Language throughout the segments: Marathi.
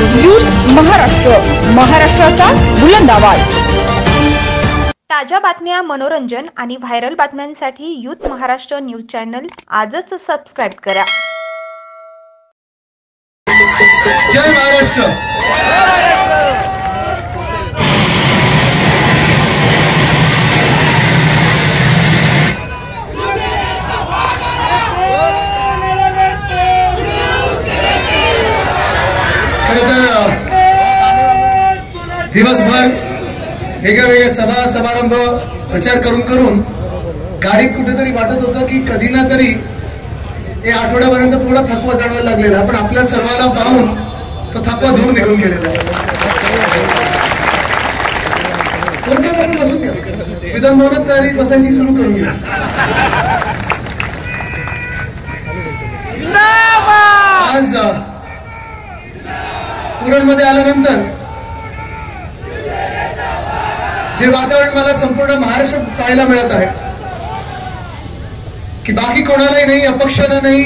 यूथ महाराष्ट्र, महाराष्ट्राचा बुलंद आवाज। ताज्या बातम्या, मनोरंजन आणि व्हायरल बातम्यांसाठी यूथ महाराष्ट्र न्यूज चॅनल आजच सबस्क्राइब करा। जय महाराष्ट्र। दिवसभर वेगवेगळे सभा समारंभ प्रचार करून गाडीत कुठेतरी वाटत होतं की कधी ना तरी हे आठवड्यापर्यंत थोडा थकवा जाणवायला लागलेला, पण आपल्या सर्वांना पाहून तो थकवा दूर निघून गेलेला आहे। विधानभवनात तयारी बसायची सुरू करून घ्या। आज उरणमध्ये आल्यानंतर जे वातावरण मला संपूर्ण महाराष्ट्रात पाहायला मिळत आहे की बाकी कोणालाही नाही, अपक्षांना नाही,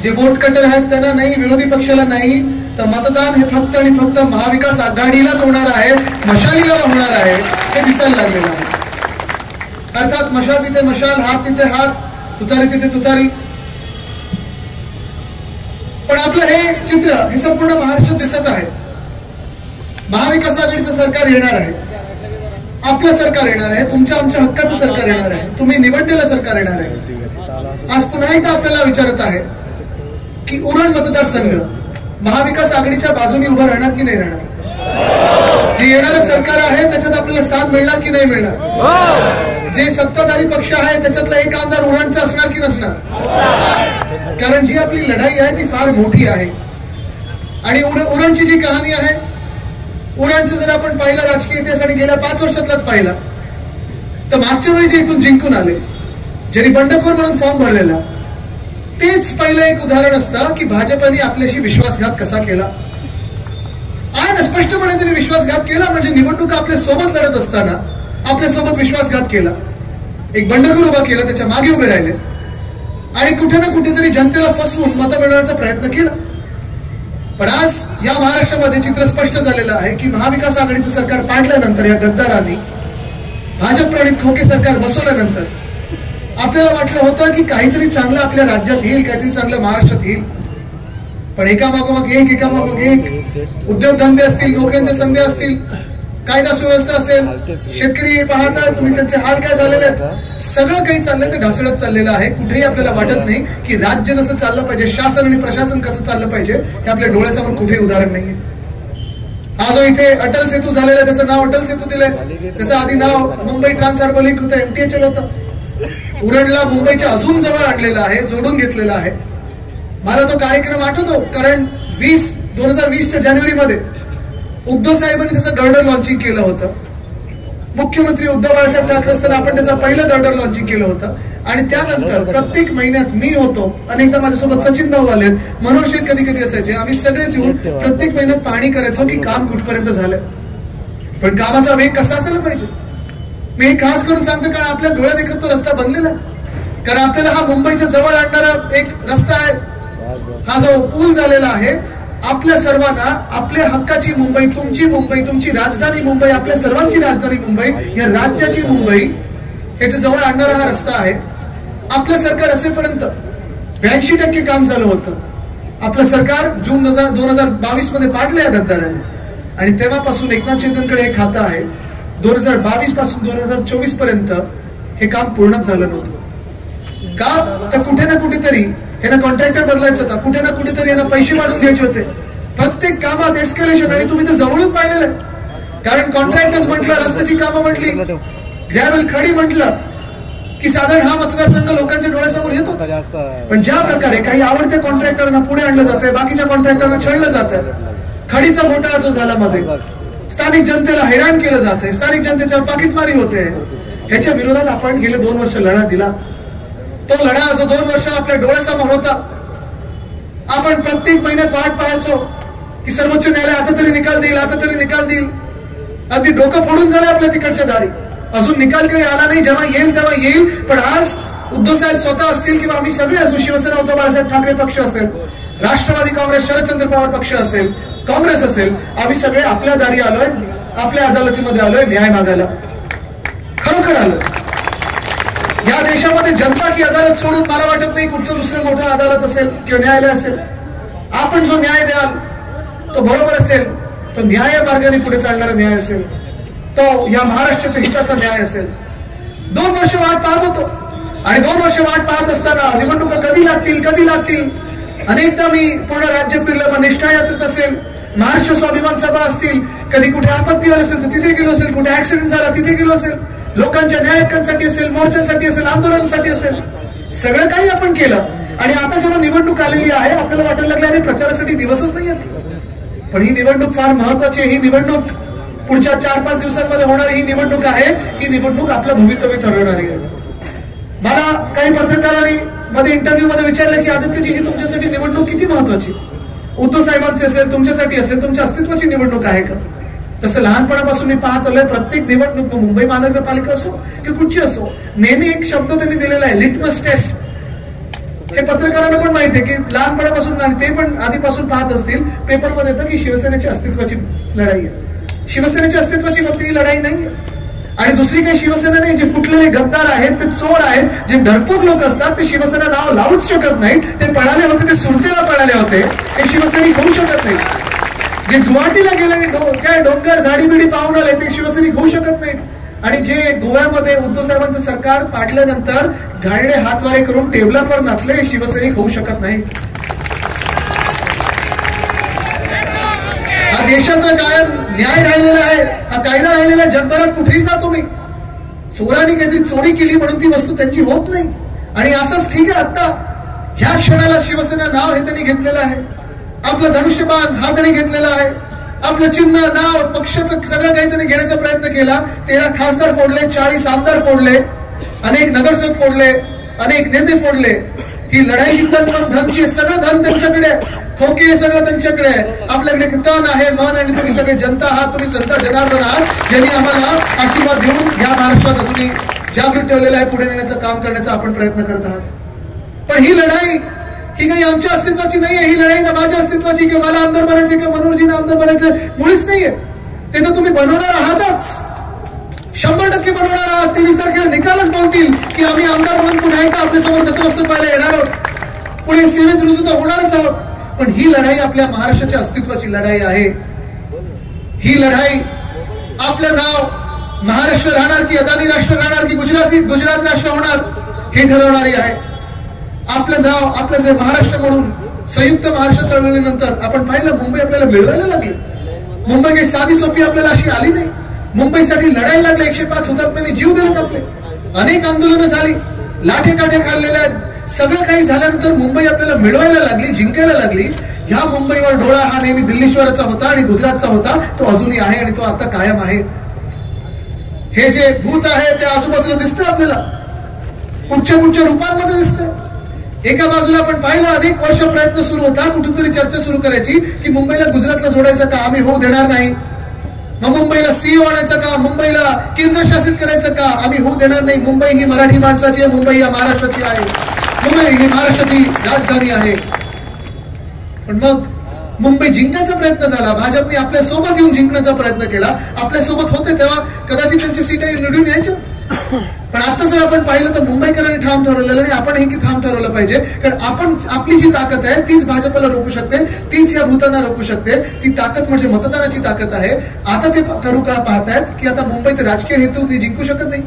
जे वोट कटर आहेत त्यांना नाही, विरोधी पक्षाला नाही, तर मतदान हे फक्त आणि फक्त महाविकास आघाडीलाच होणार आहे, मशालीला होणार आहे हे दिसायला लागलेलं आहे। अर्थात मशाल तिथे मशाल, हात तिथे हात, तुतारी तिथे तुतारी, पण आपलं हे चित्र हे संपूर्ण महाराष्ट्रात दिसत आहे। महाविकास आघाडीचं सरकार येणार आहे, आपलं सरकार येणार आहे, तुमच्या आमच्या हक्काचं सरकार येणार आहे, तुम्ही निवडलेलं सरकार येणार आहे। आज पुन्हा एकदा आपल्याला विचारत आहे की उरण मतदारसंघ महाविकास आघाडीच्या बाजूने उभा राहणार की नाही राहणार? जे येणारं सरकार आहे त्याच्यात आपल्याला स्थान मिळणार की नाही मिळणार? जे सत्ताधारी पक्ष आहे त्याच्यातला एक आमदार उरणचा असणार की नसणार? कारण जी आपली लढाई आहे ती फार मोठी आहे आणि उरणची जी कहाणी आहे, उरणचं जर आपण पाहिलं राजकीय इतिहास आणि गेल्या 5 वर्षातलाच पाहिला तर मागच्या वेळी जे इथून जिंकून आले, ज्यांनी बंडखोर म्हणून फॉर्म भरलेला, तेच पहिलं एक उदाहरण असतं की भाजपने आपल्याशी विश्वासघात कसा केला। आणि स्पष्टपणे त्यांनी विश्वासघात केला, म्हणजे निवडणूक आपल्या सोबत लढत असताना आपल्या सोबत विश्वासघात केला, एक बंडखोर उभा केला, त्याच्या मागे उभे राहिले आणि कुठे ना कुठेतरी जनतेला फसवून मत मिळवण्याचा प्रयत्न केला। पण आज या महाराष्ट्रामध्ये चित्र स्पष्ट झालेलं आहे की महाविकास आघाडीचं सरकार पाडल्यानंतर, या गद्दारांनी भाजप प्रणित खोके सरकार बसवल्यानंतर आपल्याला वाटलं होतं की काहीतरी चांगलं आपल्या राज्यात येईल, काहीतरी चांगलं महाराष्ट्रात येईल, पण एकामागोमाग एक उद्योगधंदे असतील, नोकऱ्यांच्या संधी असतील, कायदा सुव्यवस्था असेल, शेतकरी पाहता तुम्ही त्यांचे हाल काय झालेले आहेत, सगळं काही चाललंय ते ढासळत चाललेलं आहे। कुठेही आपल्याला वाटत नाही की राज्य जसं चाललं पाहिजे, शासन आणि प्रशासन कसं चाललं पाहिजे हे आपल्या डोळ्यासमोर कुठेही उदाहरण नाहीये। हा जो इथे अटल सेतू झालेला, त्याचं नाव अटल सेतू दिलंय, त्याचं आधी नाव मुंबई ट्रान्स हार्बर लिंक होतं, MTHL होतं। उरणला मुंबईच्या अजून जवळ आणलेलं आहे, जोडून घेतलेला आहे। मला तो कार्यक्रम आठवतो, कारण 2020च्या जानेवारीमध्ये उद्धव साहेबांनी त्याचं गर्डर लॉन्चिंग केलं होतं। मुख्यमंत्री उद्धव बाळासाहेब ठाकरे असताना आपण त्याचं पहिलं गर्डर लॉन्चिंग केलं होतं आणि त्यानंतर प्रत्येक महिन्यात मी होतो, अनेकदा माझ्यासोबत सचिन भाऊ आले, मनोहर शेठ कधी कधी असायचे, आम्ही सगळेच येऊन प्रत्येक महिन्यात पाहणी करायचो की काम कुठपर्यंत झालंय, पण कामाचा वेग कसा असायला पाहिजे। मी हे खास करून सांगतो कारण आपल्या डोळ्यात देखत तो रस्ता बनलेला, कारण आपल्याला हा मुंबईच्या जवळ आणणारा एक रस्ता आहे, हा जो पूल झालेला आहे, आपल्या सर्वांना आपल्या हक्काची मुंबई, तुमची राजधानी मुंबई, आपल्या सर्वांची राजधानी मुंबई, या राज्याची मुंबई याच्या जवळ आणणारा हा रस्ता आहे। आपलं सरकार असेपर्यंत 82% काम झालं होतं। आपलं सरकार जून 2022 मध्ये पाडलं या गद्दारांनी आणि तेव्हापासून एकनाथ शिंदेकडे हे खातं आहे। 2022 पासून 2024 पर्यंत हे काम पूर्णच झालं नव्हतं का? तर कुठे ना कुठेतरी यांना कॉन्ट्रॅक्टर बदलायचं होता, कुठे ना कुठेतरी यांना पैसे वाढून घ्यायचे होते, प्रत्येक कामात एस्केलेशन, आणि तुम्ही ते जवळून पाहिलेलं आहे। कारण कॉन्ट्रॅक्टर्स म्हटलं, रस्त्याची कामं म्हटली, ग्रॅव्हल खडी म्हटलं की साधारण हा मतदारसंघ लोकांच्या डोळ्यासमोर येतो, पण ज्या प्रकारे काही आवडत्या कॉन्ट्रॅक्टरना पुढे आणलं जातंय, बाकीच्या कॉन्ट्रॅक्टरना छळलं जातंय, खडीचा घोटाळा जो झाला मध्ये, स्थानिक जनतेला हैराण केलं जातंय, स्थानिक जनतेच्यावर पाकिटमारी होते, ह्याच्या विरोधात आपण गेले 2 वर्ष लढा दिला। तो लढा जो 2 वर्ष आपल्या डोळ्यासमोर होता, आपण प्रत्येक महिन्यात वाट पाहायचो की सर्वोच्च न्यायालय आता तरी निकाल देईल, आता तरी निकाल देईल, अगदी डोकं फोडून झालं आपल्या तिकडच्या दारी, अजून निकाल काही आला नाही, जेव्हा येईल तेव्हा येईल। पण आज उद्धव साहेब स्वतः असतील किंवा आम्ही सगळे असू, शिवसेना उद्धव बाळासाहेब ठाकरे पक्ष असेल, राष्ट्रवादी काँग्रेस शरदचंद्र पवार पक्ष असेल, काँग्रेस असेल, आम्ही सगळे आपल्या दारी आलोय, आपल्या अदालतीमध्ये आलोय न्याय मागायला. खरोखर आलोय. या देशामध्ये जनता की अदालत सोडून मला वाटत नाही कुठचं दुसरं मोठं अदालत असेल किंवा न्यायालय असेल. आपण जो न्याय द्याल तो बरोबर असेल, तो न्याय मार्गाने पुढे चालणारा न्याय असेल, तो या महाराष्ट्राच्या हिताचा न्याय असेल. 2 वर्ष वाट पाहत होतो आणि 2 वर्ष वाट पाहत असताना निवडणुका कधी लागतील. अनेकदा मी पूर्ण राज्य फिरलं. मग निष्ठा यात्रेत असेल, महाराष्ट्र स्वाभिमान सभा असतील, कधी कुठे आपत्ती आली असेल तर तिथे गेलो असेल, कुठे ऍक्सिडेंट झाला तिथे गेलो असेल, लोकांच्या न्याय हक्कांसाठी असेल, मोर्चांसाठी असेल, आंदोलनासाठी असेल, सगळं काही आपण केलं. आणि आता जेव्हा निवडणूक आलेली आहे आपल्याला वाटायला लागले अरे प्रचारासाठी दिवसच नाही आहेत. पण ही निवडणूक फार महत्वाची आहे. ही निवडणूक पुढच्या 4-5 दिवसांमध्ये होणारी ही निवडणूक आहे. ही निवडणूक आपलं भवितव्य ठरवणारी आहे. मला काही पत्रकारांनी मध्ये इंटरव्ह्यू मध्ये विचारलं की आदित्यजी ही तुमच्यासाठी निवडणूक किती महत्वाची, उद्धव साहेबांची असेल, तुमच्यासाठी असेल, तुमच्या अस्तित्वाची निवडणूक आहे का? तसं लहानपणापासून मी पाहत आलोय प्रत्येक निवडणूक मुंबई महानगरपालिका असो की कुठची असो, नेहमी एक शब्द त्यांनी दिलेला आहे, लिटमस टेस्ट. हे पत्रकारांना पण माहिती आहे की लहानपणापासून आणि ते पण आधीपासून पाहत असतील पेपरमध्ये येतं की शिवसेनेची अस्तित्वाची लढाई आहे. शिवसेनेची अस्तित्वाची फक्त ही लढाई नाही आणि दुसरी काही शिवसेना नाही. जे फुटलेले गद्दार आहेत, ते चोर आहेत, जे डरपोक लोक असतात ते शिवसेना नाव लावूच शकत नाहीत. ते पळाले होते, ते सुरतेला पळाले होते, ते शिवसैनिक होऊ शकत नाही. जे गुवाहाटीला गेले, काय डोंगर झाडीबिडी पाहून आले, ते शिवसैनिक होऊ शकत नाहीत. आणि जे गोव्यामध्ये उद्धव साहेबांचं सरकार पाडल्यानंतर घाणेरडे हातवारे करून टेबलांवर नाचले, हे शिवसैनिक होऊ शकत नाहीत. हा देशाचा कायम न्याय राहिलेला आहे, हा कायदा राहिलेला आहे. जगभरात कुठेही जा तुम्ही, चोरांनी काहीतरी चोरी केली म्हणून ती वस्तू त्यांची होत नाही. आणि असंच ठीक आहे, आता ह्या क्षणाला शिवसेना नाव हे त्यांनी घेतलेलं आहे, आपलं धनुष्यबाण हा त्यांनी घेतलेला आहे, आपलं चिन्ह नाव पक्षाचं सगळं काही त्यांनी घेण्याचा प्रयत्न केला. 13 खासदार फोडले, 40 आमदार फोडले, अनेक नगरसेवक फोडले, अनेक नेते फोडले. ही लढाई ही धनची, सगळं धन त्यांच्याकडे, खोके सगळं त्यांच्याकडे आहे. आपल्याकडे तन आहे, मन, आणि तुम्ही सगळे जनता आहात, तुम्ही संत जनार्दन आहात, ज्यांनी आम्हाला आशीर्वाद देऊन या महाराष्ट्रात असून जागृत ठेवलेलं आहे. पुढे नेण्याचं काम करण्याचा आपण प्रयत्न करत आहात. पण ही लढाई ही काही आमच्या अस्तित्वाची नाहीये. ही लढाई ना माझ्या अस्तित्वाची किंवा मला आमदार बनायचे किंवा मनोहरजींना आमदार बनायचं मुळीच नाहीये. ते तर तुम्ही बनवणार आहातच, 100% बनवणार आहात. 23 तारखेला निकालच बोलतील की आम्ही आमदार म्हणून पुन्हा एकदा आपल्यासमोर नतमस्तक व्हायला येणार आहोत, पुढे सेवेत रुजू तर होणारच आहोत. पण ही लढाई आपल्या महाराष्ट्राच्या अस्तित्वाची लढाई आहे. ही लढाई आपलं नाव महाराष्ट्र राहणार की अदानी राष्ट्र राहणार की गुजरात राष्ट्र होणार हे ठरवणारी आहे. आपलं नाव, आपलं जे महाराष्ट्र म्हणून संयुक्त महाराष्ट्र चळवळीनंतर आपण पाहिलं मुंबई आपल्याला मिळवायला लागली. मुंबई काही साधी सोपी आपल्याला अशी आली नाही. मुंबईसाठी लढायला लागले. 105 हुतात्म्यांनी जीव दिलेत आपले, अनेक आंदोलनं झाली, लाठे काठे खाल्लेल्या, सगळं काही झाल्यानंतर मुंबई आपल्याला मिळवायला लागली, जिंकायला लागली. ह्या मुंबईवर डोळा हा नेहमी दिल्लीश्वराचा होता आणि गुजरातचा होता, तो अजूनही आहे आणि तो आता कायम आहे. हे जे भूत आहे ते आजूबाजूला दिसतं आपल्याला, कुठच्या रूपांमध्ये दिसतं. एका बाजूला आपण पाहिलं अनेक वर्ष प्रयत्न सुरू होता, कुठून तरी चर्चा सुरू करायची की मुंबईला गुजरातला जोडायचं का, आम्ही होऊ देणार नाही. मग मुंबईला सीओ आणायचं का, मुंबईला केंद्रशासित करायचं का, आम्ही होऊ देणार नाही. मुंबई ही मराठी माणसाची आहे, मुंबई या महाराष्ट्राची आहे, मुंबई ही महाराष्ट्राची राजधानी आहे. पण मग मुंबई जिंकण्याचा प्रयत्न झाला, भाजपने आपल्या सोबत येऊन जिंकण्याचा प्रयत्न केला. आपल्या सोबत होते तेव्हा कदाचित त्यांची सीट निवडून यायचं. पण आता जर आपण पाहिलं तर मुंबईकरांनी ठाम ठरवलेलं नाही, आपणही की ठाम ठरवलं पाहिजे. कारण आपण, आपली जी ताकद आहे तीच भाजपला रोखू शकते, तीच या भूतांना रोखू शकते. ती ताकद म्हणजे मतदानाची ताकद आहे. आता ते करू का पाहतायत की आता मुंबईत राजकीय हेतूने जिंकू शकत नाही,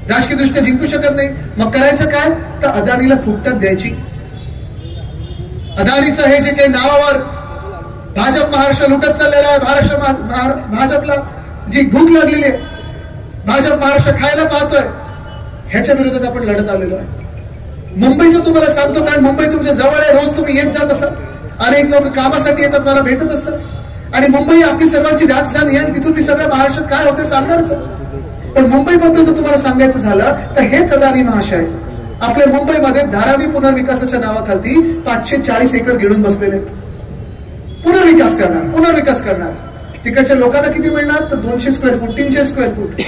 राजकीय दृष्ट्या जिंकू शकत नाही. मग करायचं काय, तर अदानीला फुकटात द्यायची. अदानीचं हे जे काही नावावर भाजप महाराष्ट्र लुटत चाललेला आहे, भाजपला जी भूक लागलेली आहे, भाजप महाराष्ट्र खायला पाहतोय, ह्याच्या विरोधात आपण लढत आलेलो आहे. मुंबईचं तुम्हाला सांगतो, कारण मुंबई तुमच्या जवळ आहे, रोज तुम्ही येत जात असाल, अनेक लोक कामासाठी येतात, मला भेटत असतात. आणि मुंबई आपली सर्वांची राजधानी आहे आणि तिथून मी सगळ्या महाराष्ट्रात काय होते सांगणारच. पण मुंबईबद्दल जर तुम्हाला सांगायचं झालं तर हेच अदानी महाशय आपल्या मुंबईमध्ये धारावी पुनर्विकासाच्या नावाखाली 540 एकर घेऊन बसलेले आहेत. पुनर्विकास करणार. तिकडच्या लोकांना किती मिळणार, तर 200 स्क्वेअर फूट, 300 स्क्वेअर फूट.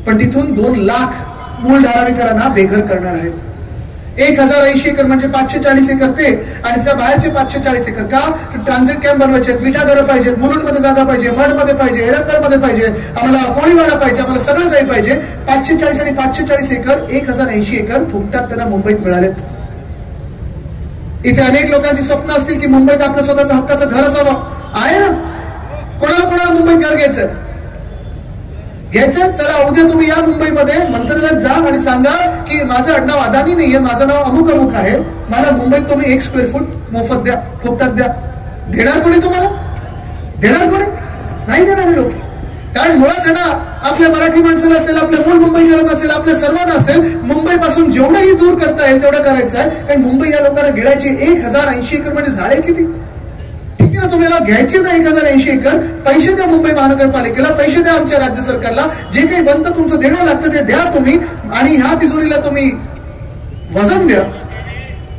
पण तिथून 2 लाख मूळ धारावीकरांना बेघर करणार आहेत. 1080 एकर म्हणजे 540 एकर ते, आणि त्याच्या बाहेरचे 540 एकर का? ट्रान्झिट कॅम्प बनवायचे, मिठागरं पाहिजेत, मुलुंडमध्ये जागा पाहिजे, मठमध्ये पाहिजे, एरंगलमध्ये पाहिजे, आम्हाला कोळीवाडा पाहिजे, आम्हाला सगळं काही पाहिजे. 540 आणि 540 एकर 1080 एकर फुकटात त्यांना मुंबईत मिळालेत. इथे अनेक लोकांची स्वप्न असतील की मुंबईत आपलं स्वतःचं हक्काचं घर असावं. आहे ना? कोणाला मुंबईत घर घ्यायचं? चला उद्या तुम्ही या मुंबईमध्ये मंत्रालयात जा आणि सांगा की माझं आडनाव अदानी नाहीये, माझं नाव अमुक अमुक आहे, मला मुंबईत तुम्ही 1 स्क्वेअर फूट मोफत द्या, फुकटात द्या. देणार कोणी तुम्हाला? देणार कोणी? नाही देणार लोक. कारण मुळात आहे ना, आपल्या मराठी माणसाला असेल, आपल्या मूळ मुंबईकरांना असेल, आपल्या सर्वांना असेल, मुंबईपासून जेवढंही दूर करता येईल तेवढं करायचं आहे. कारण मुंबई या लोकांना गिळायची. 1080 एकर म्हणजे झाले किती? ठीक आहे ना, तुम्हाला घ्यायचे ना 1080 एकर, पैसे द्या मुंबई महानगरपालिकेला, पैसे द्या आमच्या राज्य सरकारला, जे काही बनतं तुमचं देणं लागतं ते द्या तुम्ही, आणि ह्या तिजोरीला तुम्ही वजन द्या.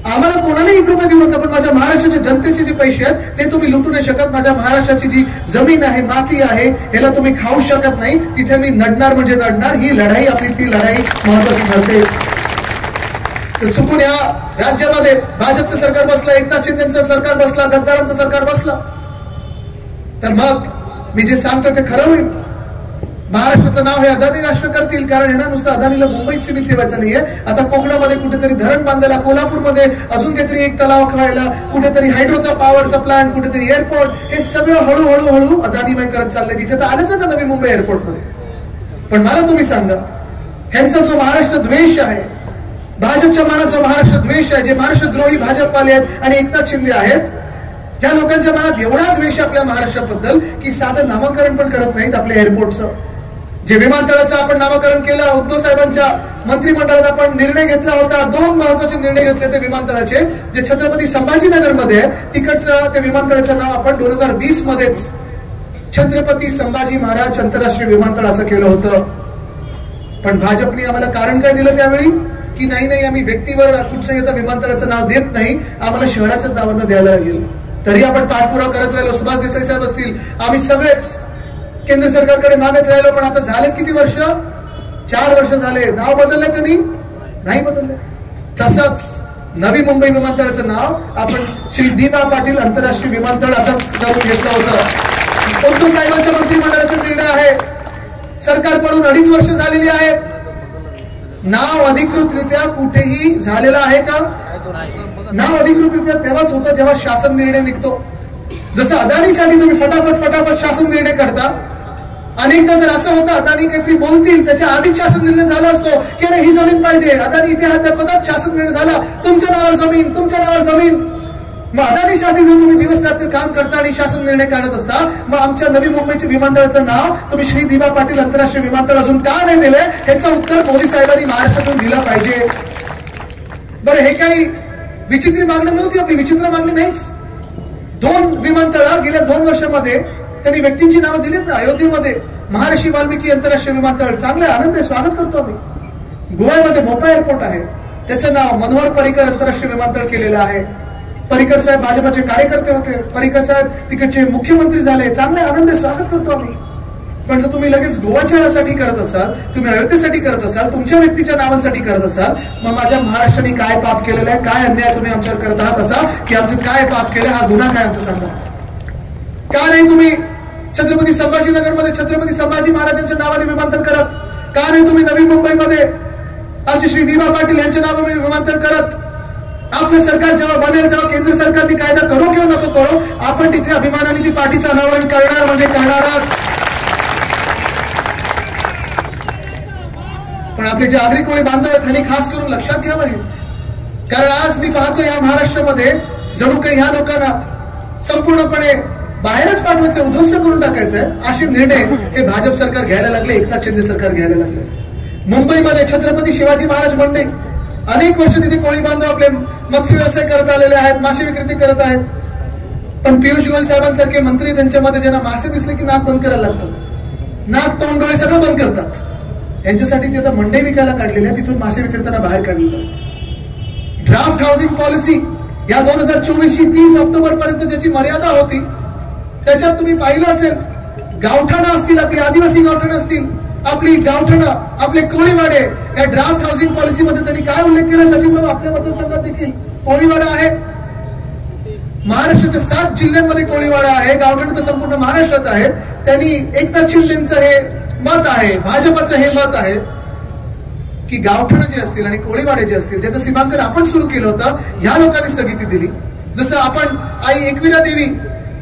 आम्हाला कोणालाही 1 रुपया देऊ नका, पण माझ्या महाराष्ट्राच्या जनतेचे जे पैसे आहेत ते तुम्ही लुटू नाही शकत. माझ्या महाराष्ट्राची जी जमीन आहे, माती आहे, याला तुम्ही खाऊ शकत नाही. तिथे मी नडणार म्हणजे नडणार. ही लढाई आपली, ती लढाई महत्वाची ठरते. चुकून या राज्यामध्ये भाजपचं सरकार बसलं, एकनाथ शिंदेचं सरकार बसलं, गद्दारांचं सरकार बसलं, तर मग मी जे सांगतो ते खरं होईल. महाराष्ट्राचं नाव हे अदानी राष्ट्र करतील, कारण हे ना नुसतं अदानीला मुंबईत सीमित ठेवायचं नाहीये. आता कोकणामध्ये कुठेतरी धरण बांधायला, कोल्हापूरमध्ये अजून काहीतरी एक तलाव खायला, कुठेतरी हायड्रोचा पॉवरचा प्लांट, कुठेतरी एअरपोर्ट, हे सगळं हळूहळू अदानीमय करत चाललंय. तिथे तर आलंच ना नवी मुंबई एअरपोर्टमध्ये. पण मला तुम्ही सांगा, ह्यांचा जो महाराष्ट्र द्वेष आहे, भाजपच्या मनाचा महाराष्ट्र द्वेष आहे, जे महाराष्ट्रद्रोही भाजपवाले आहेत आणि एकनाथ शिंदे आहेत, या लोकांच्या मनात एवढा द्वेष आपल्या महाराष्ट्राबद्दल की साधं नामकरण पण करत नाहीत आपल्या एअरपोर्टचं. जे विमानतळाचं आपण नामकरण केलं, उद्धव साहेबांच्या मंत्रिमंडळात आपण निर्णय घेतला होता. 2 महत्वाचे निर्णय घेतले ते विमानतळाचे. जे छत्रपती संभाजीनगरमध्ये आहे तिकडचं ते विमानतळाचं नाव आपण 2020 मध्येच छत्रपती संभाजी महाराज आंतरराष्ट्रीय विमानतळ असं केलं होतं. पण भाजपने आम्हाला कारण काय दिलं त्यावेळी? की नाही आम्ही व्यक्तीवर कुठचंही आता विमानतळाचं नाव देत नाही, आम्हाला शहराच्याच नावानं द्यायला लागेल. तरी आपण पाठपुरावा करत राहिलो. सुभाष देसाई साहेब असतील, आम्ही सगळेच केंद्र सरकारकडे मागत राहिलो. पण आता झालेत किती वर्ष? 4 वर्ष झाले. नाव बदललंय त्यांनी? नाही बदललंय. तसंच नवी मुंबई विमानतळाचं नाव आपण श्री दी.बा. पाटील आंतरराष्ट्रीय विमानतळ असं करून घेतलं होतं. उद्धव साहेबांच्या मंत्रिमंडळाचा निर्णय आहे. सरकार पडून 2.5 वर्ष झालेली आहेत. नाव अधिकृतरित्या कुठेही झालेला आहे का? नाव अधिकृतरित्या तेव्हाच होतं जेव्हा शासन निर्णय निघतो. जसं अदानीसाठी तुम्ही फटाफट शासन निर्णय करता. अनेकदा जर असं होतं अदानी काहीतरी बोलतील त्याच्या आधीच शासन निर्णय झाला असतो की अरे ही जमीन पाहिजे, अदानी इथे हात दाखवतात, शासन निर्णय झाला, तुमच्या नावावर जमीन, तुमच्या नावावर जमीन. मग अदानीसाठी जर तुम्ही दिवस रात्र काम करता आणि शासन निर्णय काढत असता, मग आमच्या नवी मुंबईच्या विमानतळाचं नाव तुम्ही श्री दी.बा. पाटील आंतरराष्ट्रीय विमानतळ अजून का नाही दिलंय, ह्याचं उत्तर मोदी साहेबांनी महाराष्ट्रातून दिलं पाहिजे. बरं, हे काही विचित्र मागणी नव्हती आपली, विचित्र मागणी नाहीच. 2 विमानतळ गेल्या 2 वर्षामध्ये त्यांनी व्यक्तींची नावं दिलीत ना. अयोध्येमध्ये महर्षी वाल्मिकी आंतरराष्ट्रीय विमानतळ, चांगलं आनंद स्वागत करतो आम्ही. गोव्यामध्ये भोपाळ एअरपोर्ट आहे, त्याचं नाव मनोहर पर्रिकर आंतरराष्ट्रीय विमानतळ केलेलं आहे. पर्रिकर साहेब भाजपाचे कार्यकर्ते होते, पर्रिकर साहेब तिकडचे मुख्यमंत्री झाले, चांगले आनंद स्वागत करतो आम्ही. पण जर तुम्ही लगेच गोवाच्यासाठी करत असाल, तुम्ही अयोध्येसाठी करत असाल, तुमच्या व्यक्तीच्या नावांसाठी करत असाल, मग माझ्या महाराष्ट्राने काय पाप केलेलं आहे, काय अन्याय तुम्ही आमच्यावर करत आहात असा, की आमचं काय पाप केलं, हा गुन्हा काय आमचं सांगा. का नाही तुम्ही छत्रपती संभाजीनगरमध्ये छत्रपती संभाजी महाराजांच्या नावाने विमानतळ करत? का नाही तुम्ही नवी मुंबईमध्ये आमचे श्री दी.बा. पाटील यांच्या नावाने विमानतळ करत? आपलं सरकार जेव्हा बनेल तेव्हा केंद्र सरकारने कायदा करो किंवा नको करो, आपण तिथे अभिमानाने ती पार्टीचं अनावरण करणार म्हणजे करणारच. पण आपले जे आगरी कोळी बांधव आहेत त्यांनी खास करून लक्षात घ्यावं हे. कारण आज मी पाहतो या महाराष्ट्रामध्ये जणू काही ह्या लोकांना संपूर्णपणे बाहेरच पाठवायचं, उद्ध्वस्त करून टाकायचंय, असे निर्णय हे भाजप सरकार घ्यायला लागले, एकनाथ शिंदे सरकार घ्यायला लागले. मुंबईमध्ये छत्रपती शिवाजी महाराज मंडई अनेक वर्ष तिथे कोळी बांधव आपले मत्स्य व्यवसाय करत आलेले आहेत, मासे विक्री करत आहेत. पण पियुष गोयल साहेबांसारखे मंत्री त्यांच्यामध्ये ज्यांना मासे दिसले की नाक बंद करायला लागतं, नाक तोंड डोळे सगळं बंद करतात. यांच्यासाठी ते आता मंडई विकायला काढलेली आहे, तिथून मासे विक्रेत्यांना बाहेर काढलेलं. ड्राफ्ट हाऊसिंग पॉलिसी या 2024 30 ऑक्टोबर पर्यंत ज्याची मर्यादा होती, त्याच्यात तुम्ही पाहिलं असेल गावठाणं असतील, आपली आदिवासी गावठाणं असतील, आपली गावठणं, आपले कोळीवाडे, या ड्राफ्ट हाऊसिंग पॉलिसीमध्ये त्यांनी काय उल्लेख केला सचिन भाऊ? आपल्या मतदारसंघात देखील कोळीवाडा आहे. महाराष्ट्राच्या 7 जिल्ह्यांमध्ये कोळीवाडा आहे. गावठण तर संपूर्ण महाराष्ट्रात आहेत. त्यांनी एकनाथ शिंदेचं हे मत आहे, भाजपचं हे मत आहे की गावठण जे असतील आणि कोळीवाडे जे असतील, ज्याचं सीमांकन आपण सुरू केलं होतं, ह्या लोकांनी स्थगिती दिली. जसं आपण आई एकविरा देवी,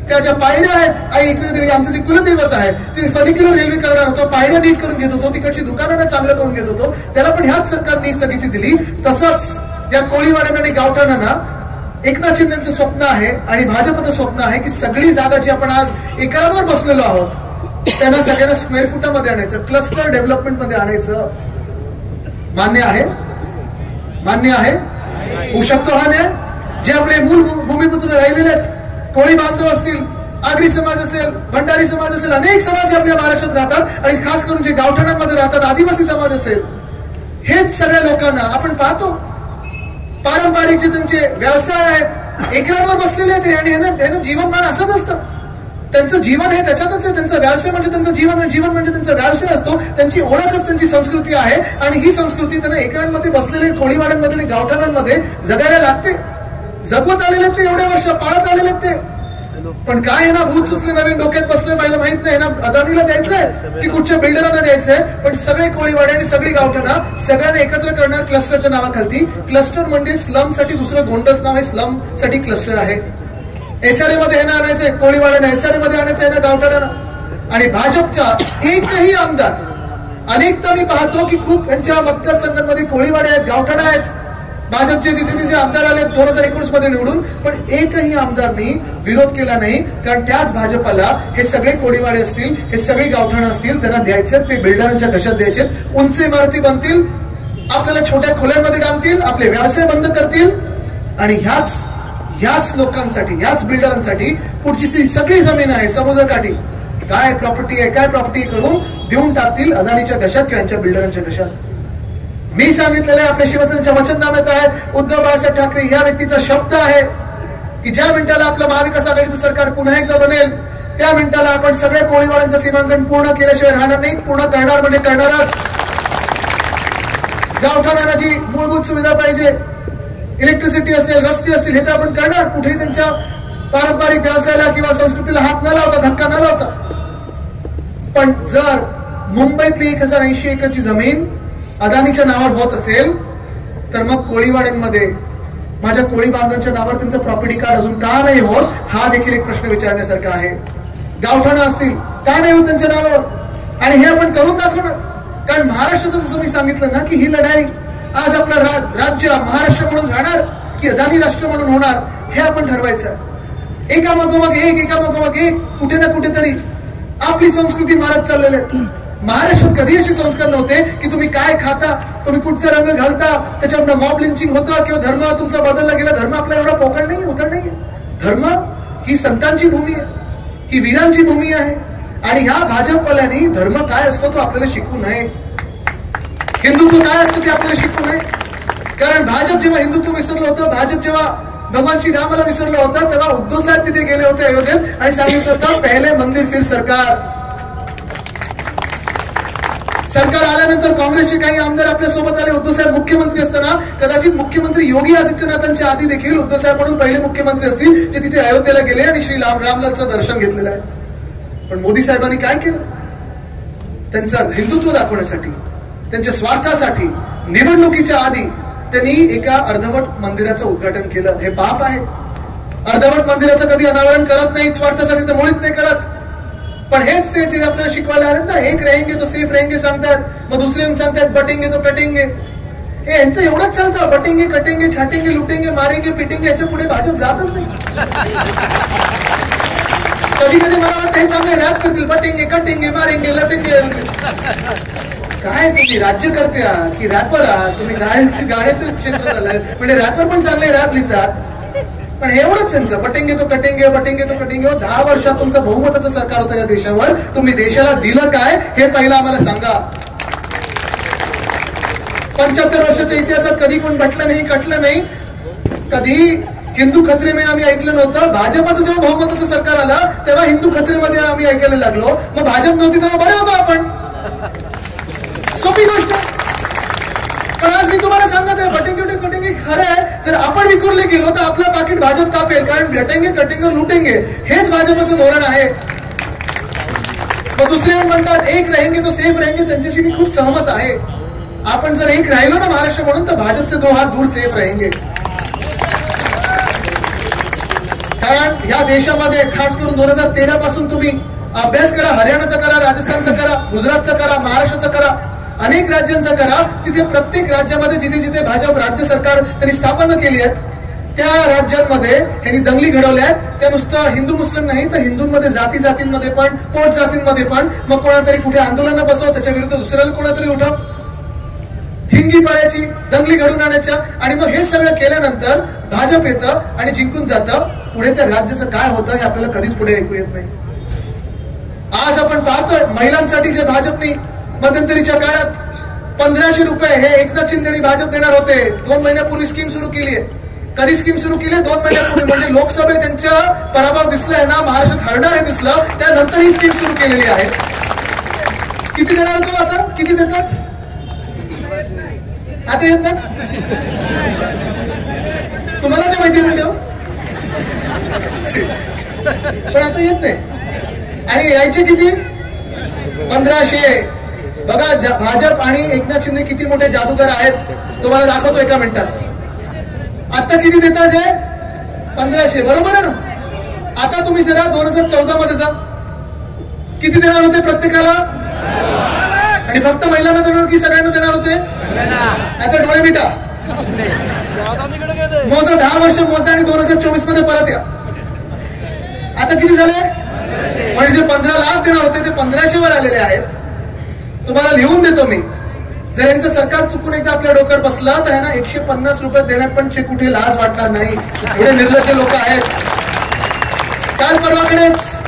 त्या ज्या पायऱ्या आहेत, आई एकविरा देवी आमचं जे कुलदैवत आहे, ते फनिक्युलर रेल्वे करणार होतो, पायऱ्या नीट करून घेत होतो, तिकडची दुकानांना चांगलं करून घेत होतो, त्याला पण ह्याच सरकारने स्थगिती दिली. तसंच या कोळीवाड्यांना आणि गावठाणांना एकनाथ शिंदेचं स्वप्न आहे आणि भाजपचं स्वप्न आहे की सगळी जागा जी आपण आज एकरावर बसलेलो आहोत त्यांना सगळ्यांना स्क्वेअर फुटामध्ये आणायचं, क्लस्टर डेव्हलपमेंट मध्ये आणायचं. मान्य आहे? मान्य आहे? होऊ शकतो हा न्याय? जे आपले मूल भूमिपुत्र राहिलेले आहेत, कोळी बांधव असतील, आगरी समाज असेल, भंडारी समाज असेल, अनेक समाज आपल्या महाराष्ट्रात राहतात आणि खास करून जे गावठाणांमध्ये राहतात, आदिवासी समाज असेल, हेच सगळ्या लोकांना आपण पाहतो पारंपरिक जे त्यांचे व्यवसाय आहेत, एकरांवर बसलेले आहेत आणि ह्यानं जीवनमान असंच असतं. त्यांचं जीवन हे त्याच्यातच आहे. त्यांचा व्यवसाय म्हणजे त्यांचं जीवन, जीवन म्हणजे त्यांचा व्यवसाय असतो. त्यांची ओळखच त्यांची संस्कृती आहे आणि ही संस्कृती त्यांना एकरांमध्ये बसलेले कोळीवाड्यांमध्ये आणि गावठाणांमध्ये जगायला लागते. जगवत आलेले ते एवढ्या वर्ष पाळत आलेले ते. पण काय आहे ना, भूत सुचले नवीन डोक्यात बसले, मला माहित नाही ना अदानीला द्यायचंय की कुठच्या बिल्डरांना द्यायचंय. पण सगळे कोळीवाडे आणि सगळी गावठाणं सगळ्यांना एकत्र करणार क्लस्टरच्या नावाखाली. क्लस्टर म्हणजे स्लम साठी दुसरं गोंडस नाव आहे, स्लम साठी क्लस्टर आहे. एसआरए मध्ये हे ना आणायचंय कोळीवाड्यानं, एसआरए मध्ये आणायचंय ना गावठाणानं. आणि भाजपचा एकही आमदार, अनेकदा मी पाहतो की खूप यांच्या मतदारसंघांमध्ये कोळीवाडे आहेत, गावठाणा आहेत. भाजपचे तिथे जे आमदार आले 2019 मध्ये निवडून, पण एकही आमदारनी विरोध केला नाही. कारण त्याच भाजपला हे सगळे कोळीवाडे असतील, हे सगळी गावठाणं असतील, त्यांना द्यायचे, ते बिल्डरांच्या घशात द्यायचे. उंच इमारती बनतील, आपल्याला छोट्या खोल्यांमध्ये डांबतील, आपले व्यवसाय बंद करतील आणि ह्याच लोकांसाठी, ह्याच बिल्डरांसाठी पुढची सगळी जमीन आहे समुद्रकाठी, काय प्रॉपर्टी आहे, काय प्रॉपर्टी करून देऊन टाकतील अदानीच्या घशात किंवा यांच्या बिल्डरांच्या घशात. मी सांगितलेलं आहे, आपल्या शिवसेनेच्या वचननाम्यात आहे, उद्धव बाळासाहेब ठाकरे या व्यक्तीचा शब्द आहे की ज्या मिनिटाला आपलं महाविकास आघाडीचं सरकार पुन्हा एकदा बनेल, त्या मिनिटाला आपण सगळ्या कोळीवाड्यांचं सीमांकन पूर्ण केल्याशिवाय राहणार नाही. पूर्ण करणार म्हणजे करणारच. गावठाणांना जी मूलभूत सुविधा पाहिजे, इलेक्ट्रिसिटी असेल, रस्ते असतील, हे तर आपण करणार. कुठेही त्यांच्या पारंपरिक व्यवसायाला किंवा संस्कृतीला हात न लावता, धक्का न लावता. पण जर मुंबईतली 1080 एकरची जमीन अदानीच्या नावावर होत असेल तर मग कोळीवाड्यांमध्ये माझ्या कोळी बांधवांच्या नावावर त्यांचं प्रॉपर्टी कार्ड अजून का नाही होत, हा देखील एक प्रश्न विचारण्यासारखा आहे. गावठाणं असतील, का नाही होत त्यांच्या नावावर? आणि हे आपण करून दाखवणार. कारण महाराष्ट्राचं जसं मी सांगितलं ना की ही लढाई आज आपलं राज्य महाराष्ट्र म्हणून राहणार की अदानी राष्ट्र म्हणून होणार, हे आपण ठरवायचं. एकामागोमाग एक कुठे ना कुठेतरी आपली संस्कृती मारत चाललेली आहे. महाराष्ट्रात कधी असे संस्कार नव्हते की तुम्ही काय खाता, तुम्ही कुठचा रंग घालता, त्याच्यावर मॉब लिंचिंग होतं किंवा धर्म तुमचा बदलला गेला. धर्म आपला एवढा पोकळ नाही, उतर नाही. धर्म ही संतांची भूमी आहे, ही वीरांची भूमी आहे. आणि ह्या भाजपवाल्यांनी धर्म काय असतो तो आपल्याला शिकवू नये, हिंदुत्व काय असतं ते आपल्याला शिकवू नये. कारण भाजप जेव्हा हिंदुत्व विसरलं होतं, भाजप जेव्हा भगवान श्री रामाला विसरलं होतं, तेव्हा उद्धव साहेब तिथे गेले होते अयोध्येत आणि सांगितलं होतं पहिले मंदिर फिर सरकार. सरकार आल्यानंतर काँग्रेसचे काही आमदार आपल्या सोबत आले. उद्धव साहेब मुख्यमंत्री असताना कदाचित मुख्यमंत्री योगी आदित्यनाथांच्या आधी देखील उद्धव साहेब म्हणून पहिले मुख्यमंत्री असतील जे तिथे अयोध्येला गेले आणि श्री रामलालचं दर्शन घेतलेलं आहे. पण मोदी साहेबांनी काय केलं? त्यांचं हिंदुत्व दाखवण्यासाठी, त्यांच्या स्वार्थासाठी निवडणुकीच्या आधी त्यांनी एका अर्धवट मंदिराचं उद्घाटन केलं. हे पाप आहे. अर्धवट मंदिराचं कधी अनावरण करत नाही, स्वार्थासाठी तर मुळीच नाही करत. पण हेच ते जे आपल्याला शिकवायला आले ना, एक रहेंगे तो सेफ रहेंगे सांगतात, मग दुसरे सांगतात बटेंगे तो कटेंगे. हे यांचं एवढंच चालतं, बटेंगे कटेंगे छाटेंगे लुटेंगे मारेंगे पिटेंगे, याच्या पुढे भाजप जातच नाही. कधी कधी मला वाटतं हे चांगले रॅप करतील, बटेंगे कटेंगे मारेंगे लटेंगे. काय तुम्ही राज्यकर्ते आहात की रॅपर आहात? तुम्ही गाण्याचं क्षेत्र झालंय म्हणजे रॅपर पण चांगले रॅप लिहितात. पण हे एवढंच त्यांचं बटेंगे तो कटेंगे, बटेंगे तो कटेंगे. 10 वर्षात तुमचं बहुमताचं सरकार होतं या देशावर, तुम्ही देशाला दिलं काय हे पहिलं आम्हाला सांगा. 75 वर्षाच्या इतिहासात कधी कोण बटलं नाही, कटलं नाही. कधी हिंदू खत्रे आम्ही ऐकलं नव्हतं. भाजपाचं जेव्हा बहुमताचं सरकार आलं तेव्हा हिंदू खत्रेमध्ये आम्ही ऐकायला लागलो. मग भाजप नव्हती तेव्हा बरे होतो आपण. पण आज मी तुम्हाला सांगत आहे बटेंगे खरं आहे. जर आपण विखुरले गेलो तर आपलं पाकिट भाजप कापेल. कारण बटेंगे कटेंगे लुटेंगे हेच भाजपचं धोरण आहे. मग दुसरे म्हणतात एक रहेंगे तो सेफ रहेंगे, त्यांच्याशी मी खूप सहमत आहे. आपण जर एक राहिलो ना महाराष्ट्र म्हणून तर भाजप से 2 हात दूर सेफ रहेंगे. कारण या देशामध्ये खास करून 2013 पासून तुम्ही अभ्यास करा. हरियाणाचा करा, राजस्थानचा करा, गुजरातचा करा, महाराष्ट्राचा करा, अनेक राज्यांचा करा. तिथे प्रत्येक राज्यामध्ये जिथे जिथे भाजप राज्य सरकार त्यांनी स्थापना केली आहेत त्या राज्यांमध्ये यांनी दंगली घडवल्या आहेत. त्या नुसतं हिंदू मुस्लिम नाही तर हिंदूंमध्ये जातींमध्ये पण, पोट जातींमध्ये पण. मग कोणातरी कुठे आंदोलनं बसव, त्याच्या विरुद्ध दुसऱ्याला कोणातरी उठव, ठिणगी पडायची, दंगली घडून आणायच्या. आणि मग हे सगळं केल्यानंतर भाजप येतं आणि जिंकून जातं. पुढे त्या राज्याचं काय होतं हे आपल्याला कधीच पुढे ऐकू येत नाही. आज आपण पाहतोय महिलांसाठी जे भाजपनी मध्यंतरीच्या काळात 1500 रुपये हे एकनाथ शिंदे भाजप देणार होते. 2 महिन्यापूर्वी स्कीम सुरू केली आहे. कधी स्कीम सुरू केली? 2 महिन्यापूर्वी. म्हणजे लोकसभेत त्यांचा पराभव दिसलाय ना, महाराष्ट्रात हरणार हे दिसलं, त्यानंतर ही स्कीम सुरू केलेली आहे. किती देणार होतो आता? किती देतात आता? येत नाहीत. तुम्हाला काय माहिती म्हणजे पण आता येत नाही. आणि यायचे किती? 1500. बघा भाजप आणि एकनाथ शिंदे किती मोठे जादूगार आहेत. तुम्हाला दाखवतो एका मिनिटात. आता किती देतात हे? 1500. बरोबर आहे ना? आता तुम्ही जरा 2014 मध्ये जा, किती देणार होते प्रत्येकाला? आणि फक्त महिलांना देणार की सगळ्यांना देणार होते? आता डोळे मिटा, मोजा 10 वर्ष मोजा आणि 2024 मध्ये परत या. आता किती झाले? म्हणजे जे 15 लाख देणार होते ते 1500 वर आलेले आहेत. तुम्हाला लिहून देतो मी. जर यांचं सरकार चुकून एकदा आपल्या डोक्यावर बसलं तर ना 150 रुपये देण्यात पण कुठे लाज वाटणार नाही. एवढे निर्लज्ज लोक आहेत. काल परवाकडेच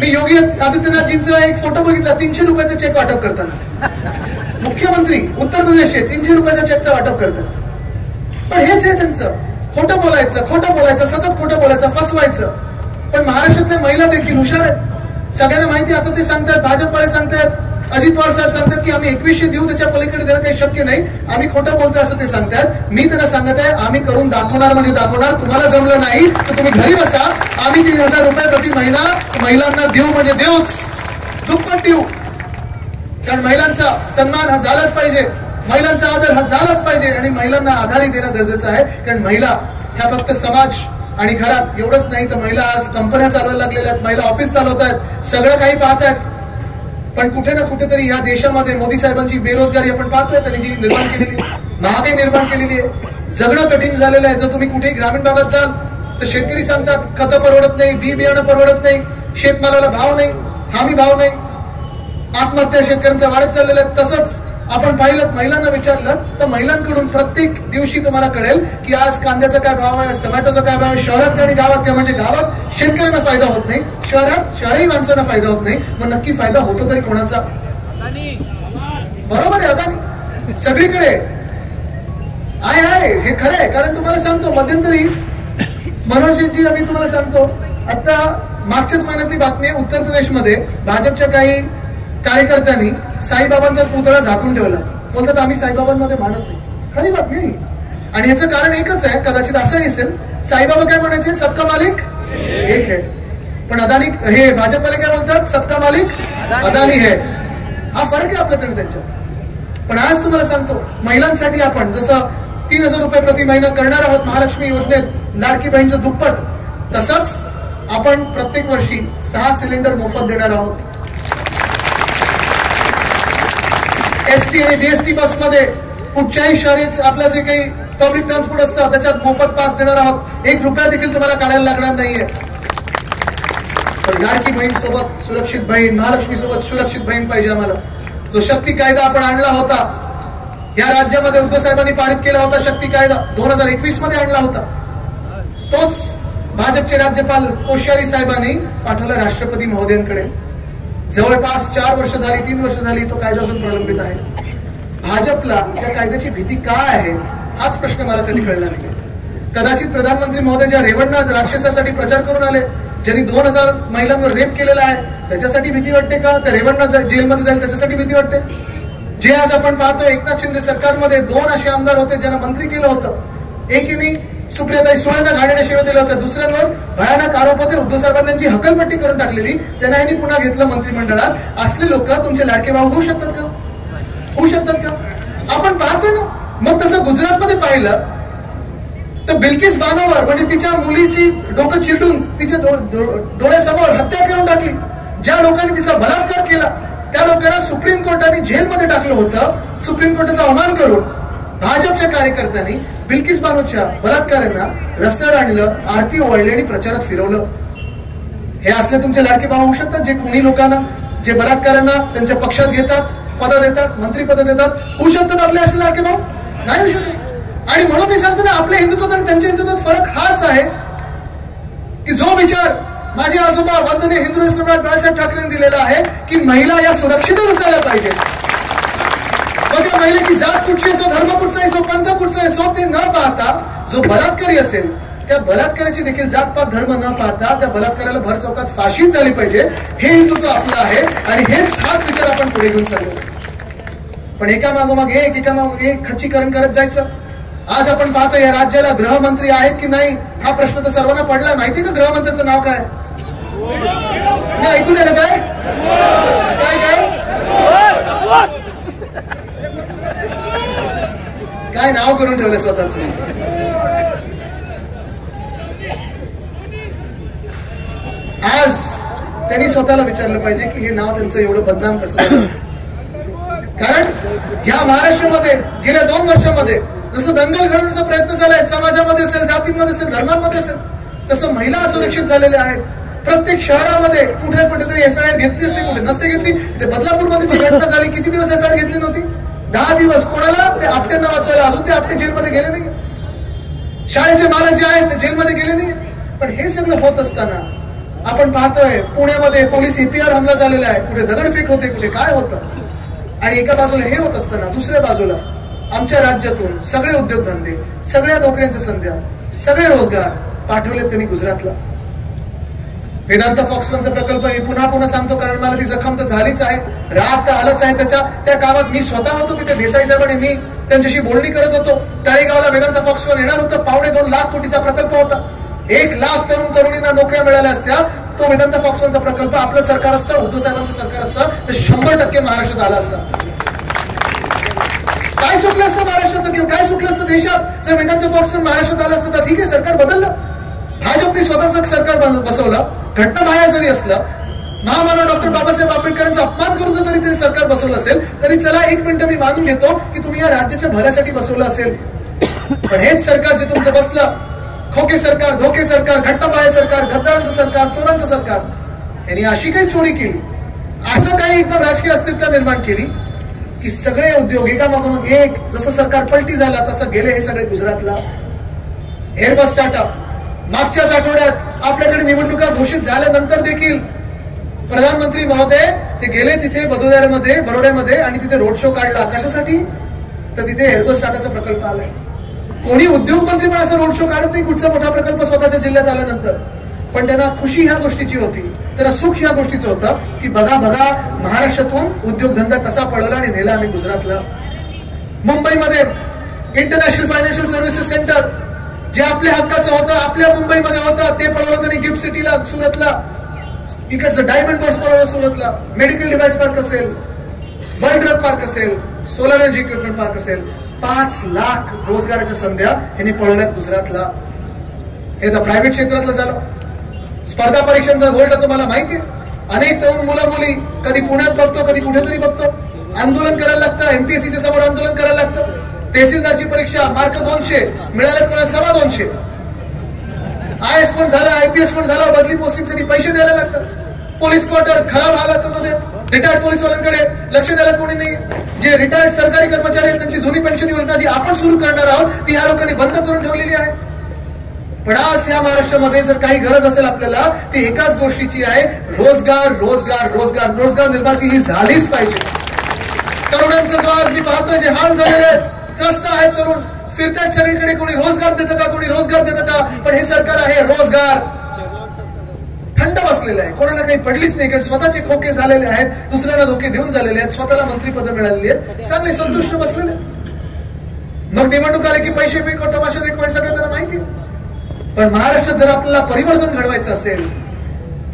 मी योगी आदित्यनाथजींचा एक फोटो बघितला. 300 रुपयाचा चेक वाटप करताना मुख्यमंत्री उत्तर प्रदेशचे 300 रुपयाचा चेकचं वाटप करतात. पण हेच आहे त्यांचं. खोटं बोलायचं, सतत खोटं बोलायचं, फसवायचं. पण महाराष्ट्रातल्या महिला देखील हुशार आहेत. सगळ्यांना माहिती. आता ते सांगतात, भाजपवाले सांगतात, अजित पवार साहेब सांगतात की आम्ही 2100 देऊ, त्याच्या पलीकडे देणं काही शक्य नाही, आम्ही खोटं बोलतोय असं ते सांगतात. मी त्यांना सांगत आहे आम्ही करून दाखवणार म्हणजे दाखवणार. तुम्हाला जमलं नाही तर तुम्ही घरी बसा. आम्ही 3000 रुपये प्रति महिना महिलांना देऊ म्हणजे देऊच, दुप्पट देऊ. कारण महिलांचा सन्मान हा झालाच पाहिजे, महिलांचा आदर हा झालाच पाहिजे. आणि महिलांना आधारी देणं गरजेचं आहे. कारण महिला ह्या फक्त समाज आणि घरात एवढंच नाही तर महिला आज कंपन्या चालवायला लागलेल्या आहेत, महिला ऑफिस चालवत आहेत, सगळं काही पाहत आहेत. पण कुठे ना कुठेतरी या देशामध्ये मोदी साहेबांची बेरोजगारी आपण पाहतोय, त्यांनी जी निर्माण केलेली, महागाई निर्माण केलेली आहे, जगणं कठीण झालेलं आहे. जर तुम्ही कुठेही ग्रामीण भागात जाल तर शेतकरी सांगतात खतं परवडत नाही, बी बियाणं परवडत नाही, शेतमालाला भाव नाही, हमी भाव नाही, आत्महत्या शेतकऱ्यांचा वाढत चाललेल्या आहेत. तसंच आपण पाहिलं, महिलांना विचारलं तर महिलांकडून प्रत्येक दिवशी तुम्हाला कळेल की आज कांद्याचा काय भाव आहे, आज टोमॅटोचा काय भाव आहे. शहरात आणि गावात काय, म्हणजे गावात शेतकऱ्यांना फायदा होत नाही, शहरात शहरी माणसांना फायदा होत नाही. मग नक्की फायदा होतो तरी कोणाचा? बरोबर आहे, अदानी सगळीकडे आहे. हे खरं आहे. कारण तुम्हाला सांगतो मध्यंतरी मनोज शेट्टी, आम्ही तुम्हाला सांगतो आता मागच्याच महिन्यातली बातमी आहे, उत्तर प्रदेशमध्ये भाजपच्या काही कार्यकर्त्यांनी साईबाबांचा पुतळा झाकून ठेवला. बोलतात आम्ही साईबाबांमध्ये मानत नाही. खरी बातमी आहे. आणि याचं कारण एकच आहे, कदाचित असंही असेल, साईबाबा काय म्हणायचे, सबका मालिक एक है. पण अदानी, हे भाजपवाले काय बोलतात, सबका मालिक अदानी है. हा फरक आहे आपल्याकडे त्यांच्यात. पण आज तुम्हाला सांगतो महिलांसाठी आपण जसं 3000 रुपये प्रति महिना करणार आहोत महालक्ष्मी योजनेत, लाडकी बहीणचं दुप्पट, तसंच आपण प्रत्येक वर्षी 6 सिलेंडर मोफत देणार आहोत. एसटी आणि बीएसटी बसमध्ये कुठच्याही शहरात आपलं जे काही पब्लिक ट्रान्सपोर्ट असतं त्याच्यात मोफत पास देणार आहोत. 1 रुपया देखील तुम्हाला काढायला लागणार नाहीये. पण लाडकी बहीण सोबत सुरक्षित बहीण, महालक्ष्मी सोबत सुरक्षित बहीण पाहिजे आम्हाला. जो शक्ती कायदा आपण आणला होता या राज्यामध्ये, उद्धव साहेबांनी पारित केला होता, शक्ती कायदा 2021 मध्ये आणला होता, तोच भाजपचे राज्यपाल कोश्यारी साहेबांनी पाठवला राष्ट्रपती महोदयांकडे. जवळपास 4 वर्ष झाली, 3 वर्ष झाली तो कायदा अजून प्रलंबित आहे. भाजपला त्या कायद्याची भीती काय आहे हाच प्रश्न मला कधी कळला नाही. कदाचित प्रधानमंत्री महोदय ज्या रेवण्णा राक्षसासाठी प्रचार करून आले, ज्यांनी 2000 महिलांवर रेप केलेला आहे, त्याच्यासाठी भीती वाटते का? त्या रेवण्णा जेलमध्ये जाईल त्याच्यासाठी भीती वाटते? जे आज आपण पाहतो एकनाथ शिंदे सरकारमध्ये 2 असे आमदार होते ज्यांना मंत्री केलं होतं. एकीने सुप्रियाताई सुळेंना घाणेरडं शिव्या दिलं होतं, दुसऱ्यांवर भयानक आरोप होते. उद्धव साहेबांनी त्यांची हकलपट्टी करून टाकलेली, त्यांना यांनी पुन्हा घेतलं मंत्रिमंडळात. असले लोक तुमचे लाडके भाऊ होऊ शकतात का? होऊ शकतात का? आपण पाहतोय ना. मग तसं गुजरातमध्ये पाहिलं तर बिल्किस बानोवर म्हणजे तिच्या मुलीची डोकं चिरडून तिच्या डोळ्यासमोर हत्या करून टाकली. ज्या लोकांनी तिचा बलात्कार केला त्या लोकांना सुप्रीम कोर्टाने जेलमध्ये टाकलं होतं. सुप्रीम कोर्टाचा अवमान करून भाजपच्या कार्यकर्त्यांनी बिल्किस बानोच्या बलात्काऱ्यांना रस्त्यावर आणलं, आरती ओवाळली आणि प्रचारात फिरवलं. हे असले तुमचे लाडके भाऊ होऊ शकतात जे खुनी लोकांना, जे बलात्कारांना त्यांच्या पक्षात घेतात, पद देतात, मंत्री पद देतात? होऊ शकतात आपले असे लाडके भाऊ? नाही होऊ शकत. आणि म्हणून मी सांगतो ना, आपल्या हिंदुत्वात आणि त्यांच्या हिंदुत्वात फरक हाच आहे की जो विचार माझे आजोबा वंदनीय हिंदू सम्राट बाळासाहेब ठाकरेंनी दिलेला आहे की महिला या सुरक्षितच असायला पाहिजे. मग त्या महिलेची जात कुठची असो, धर्म कुठचा असो, पंथ कुठचा असो, ते न पाहता जो बलात्कारी असेल त्या बलात्काराची देखील जातपात धर्म न पाहता त्या बलात्काराला भर चौकात फाशीच झाली पाहिजे. हे हिंदुत्व आपलं आहे आणि हाच विचार आपण पुढे घेऊन चाललो. पण एकामागोमाग एक खच्चीकरण करत जायचं. आज आपण पाहतो या राज्याला गृहमंत्री आहेत की नाही हा प्रश्न तर सर्वांना पडलाय. माहिती का गृहमंत्र्याचं नाव काय? ऐकून येणं काय काय काय नाव करून ठेवलं स्वतःच. आज त्यांनी स्वतःला विचारलं पाहिजे की हे नाव त्यांचं एवढं बदनाम कसं झालं. कारण या महाराष्ट्रामध्ये गेल्या 2 वर्षांमध्ये जसं दंगल घडवण्याचा प्रयत्न झालाय, समाजामध्ये असेल, जातींमध्ये असेल, धर्मांमध्ये असेल, तसं महिला असुरक्षित झालेल्या आहेत. प्रत्येक शहरामध्ये कुठेतरी एफआयआर घेतली असते, कुठे नसते घेतली. ते बदलापूरमध्ये जी घटना झाली, किती दिवस एफआयआर घेतली नव्हती? 10 दिवस. कोणाला? ते आपट्यांना वाचवायला. अजून ते आपटे जेलमध्ये गेले नाही. शाळेचे मालक जे आहेत ते जेलमध्ये गेले नाही. पण हे सगळं होत असताना आपण पाहतोय पुण्यामध्ये पोलीस एपीआर हमला झालेला आहे. कुठे दगडफेक होते, कुठे काय होतं. आणि एका बाजूला हे होत असताना दुसऱ्या बाजूला आमच्या राज्यातून सगळे उद्योगधंदे, सगळ्या नोकऱ्यांच्या संध्या, सगळे रोजगार पाठवलेत त्यांनी गुजरातला. वेदांत फॉक्सकॉनचा प्रकल्प मी पुन्हा सांगतो कारण मला ती जखम तर झालीच आहे, राग तर आलंच आहे. त्या कामात मी स्वतः होतो तिथे. देसाई साहेब आणि मी त्यांच्याशी बोलणी करत होतो. तळेगावला वेदांत फॉक्सकॉन येणार होतं. 2.25 लाख कोटीचा प्रकल्प होता. 1 लाख तरुणींना नोकऱ्या मिळाल्या असत्या. तो वेदांत फॉक्सकॉनचा प्रकल्प आपलं सरकार असतं, उद्धव साहेबांचं सरकार असतं तर 100% महाराष्ट्रात आला असता. काय चुकलं असतं महाराष्ट्राचं किंवा काय चुकलं असतं देशात जर वेदांत फॉक्सकॉन महाराष्ट्रात आलं असतं? तर ठीक आहे, सरकार बदललं. भाजपने स्वतःचं सरकार बसवलं. घटनाबाह्य जरी असलं, महामानव डॉक्टर बाबासाहेब आंबेडकरांचा अपमान करून जरी त्यांनी सरकार बसवलं असेल तरी चला 1 मिनिट मी मानून घेतो की तुम्ही या राज्याच्या भल्यासाठी बसवलं असेल. पण हेच सरकार जे तुमचं बसलं, खोके सरकार, धोके सरकार, घटनाबाह्य सरकार, गद्दारांचं सरकार, चोरांचं सरकार, यांनी अशी काही चोरी केली, असं काही एकदम राजकीय अस्तित्व निर्माण केली की सगळे उद्योग एकामागोमाग एक, जसं सरकार पलटी झाला तसं गेले हे सगळे गुजरातला. एअरबस स्टार्टअप मागच्याच आठवड्यात आपल्याकडे निवडणुका घोषित झाल्यानंतर देखील प्रधानमंत्री महोदय ते गेले तिथे बरोड्यामध्ये आणि तिथे रोड शो काढला. कशासाठी? तर तिथे एअरबस स्टार्टअपचा प्रकल्प आलाय. कोणी उद्योग मंत्री पण असा रोड शो काढत नाही कुठचा मोठा प्रकल्प स्वतःच्या जिल्ह्यात आल्यानंतर. पण त्यांना खुशी ह्या गोष्टीची होती, त्यांना सुख ह्या गोष्टीचं होतं की बघा महाराष्ट्रातून उद्योगधंदा कसा पळवला आणि नेला आम्ही गुजरातला. मुंबईमध्ये इंटरनॅशनल फायनान्शियल सर्व्हिसेस सेंटर जे आपल्या हक्काचं होतं, आपल्या मुंबईमध्ये होतं, ते पळवलं त्यांनी गिफ्ट सिटीला, सुरतला. इकडचं डायमंड बॉर्स पळवलं सुरतला. मेडिकल डिव्हाइस पार्क असेल, बल्क ड्रग पार्क असेल, सोलर एनर्जी इक्विपमेंट पार्क असेल, 5 लाख रोजगाराच्या संध्या यांनी पळवल्यात गुजरातला. हे तर प्रायव्हेट क्षेत्रातलं झालं. स्पर्धा परीक्षांचा गोल्ड तुम्हाला माहिती आहे. अनेक तरुण मुलं मुली कधी पुण्यात बघतो, कधी कुठेतरी बघतो. आंदोलन करायला लागतं, एमपीएससीच्या समोर आंदोलन करायला लागतं. तहसीलदारची परीक्षा मार्क 200 मिळाले, कोणाला 250. आयएस कोण झाला, आयपीएस कोण झाला, बदली पोस्टिंगसाठी पैसे द्यायला लागतात. पोलीस क्वार्टर खराब हालतमध्ये, रिटायर्ड पोलीसवाल्यांकडे लक्ष द्यायला कोणी नाही. जे रिटायर्ड सरकारी कर्मचारी आहेत त्यांची जुनी पेन्शन योजना जी आपण सुरू करणार आहोत ती ह्या लोकांनी बंद करून ठेवलेली आहे. पण आज या महाराष्ट्रामध्ये जर काही गरज असेल आपल्याला ती एकाच गोष्टीची आहे, रोजगार रोजगार रोजगार रोजगार निर्मिती ही झालीच पाहिजे. तरुणांचा जो आज मी पाहतोय जे हाल झालेले आहेत, त्रस्त आहेत तरुण, फिरतात सगळीकडे. कोणी रोजगार देतं का, कोणी रोजगार देतं का? पण हे सरकार आहे रोजगार. थंड बसलेलं आहे, कोणाला काही पडलीच नाही, कारण स्वतःचे खोके झालेले आहेत, दुसऱ्याला धोके देऊन झालेले आहेत, स्वतःला मंत्रीपद मिळालेली आहेत, चांगले संतुष्ट बसलेले आहेत. मग निवडणूक आले की पैसे फेको, तमाशा देखो, हे सगळं त्यांना माहिती. पण महाराष्ट्रात जर आपल्याला परिवर्तन घडवायचं असेल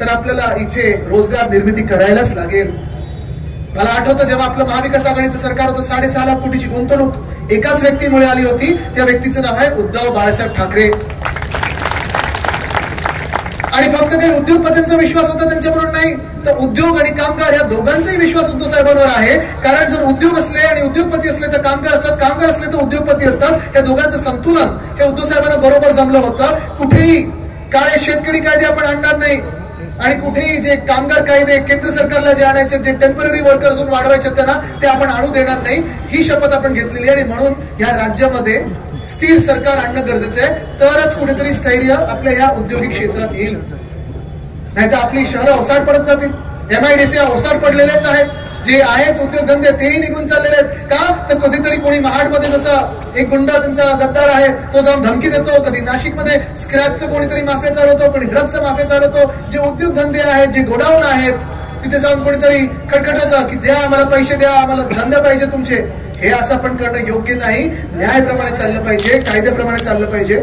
तर आपल्याला इथे रोजगार निर्मिती करायलाच लागेल. मला आठवतं जेव्हा आपलं महाविकास आघाडीचं सरकार होतं, 6.5 लाख कोटीची गुंतवणूक एकाच व्यक्तीमुळे आली होती. त्या व्यक्तीचं नाव आहे उद्धव बाळासाहेब ठाकरे. आणि फक्त काही उद्योगपतींचा विश्वास होता त्यांच्याबरोबर नाही, तर उद्योग आणि कामगार या दोघांचाही विश्वास उद्धव साहेबांवर आहे. कारण जर उद्योग असले आणि उद्योगपती असले तर कामगार असतात, कामगार असले तर उद्योगपती असतात. या दोघांचं संतुलन हे उद्धव साहेबांना बरोबर जमलं होतं. कुठेही काळे शेतकरी कायदे आपण आणणार नाही आणि कुठेही जे कामगार कायदे केंद्र सरकारला जे आणायचे, जे टेम्पररी वर्कर्स वाढवायचे त्यांना, ते आपण आणू देणार नाही, ही शपथ आपण घेतलेली आहे. आणि म्हणून या राज्यामध्ये स्थिर सरकार आणणं गरजेचं आहे, तरच कुठेतरी स्थैर्य आपल्या या औद्योगिक क्षेत्रात येईल. नाहीतर आपली शहरं ओसाड पडत जातील. MIDC ओसाड पडलेलेच आहेत, जे आहेत उद्योगधंदे तेही निघून चाललेले आहेत. का तर कधीतरी कोणी महाडमध्ये जसा एक गुंडा त्यांचा गद्दार आहे, तो जाऊन धमकी देतो, कधी नाशिकमध्ये स्क्रॅचचं कोणीतरी माफिया चालवतो, कोणी ड्रग्सचा माफिया चालवतो. जे उद्योगधंदे आहेत, जे गोडाऊन आहेत, तिथे जाऊन कोणीतरी खटखटतं की द्या आम्हाला पैसे, द्या आम्हाला धंदे पाहिजे तुमचे. हे असं आपण करणं योग्य नाही. न्यायाप्रमाणे चाललं पाहिजे, कायद्याप्रमाणे चाललं पाहिजे.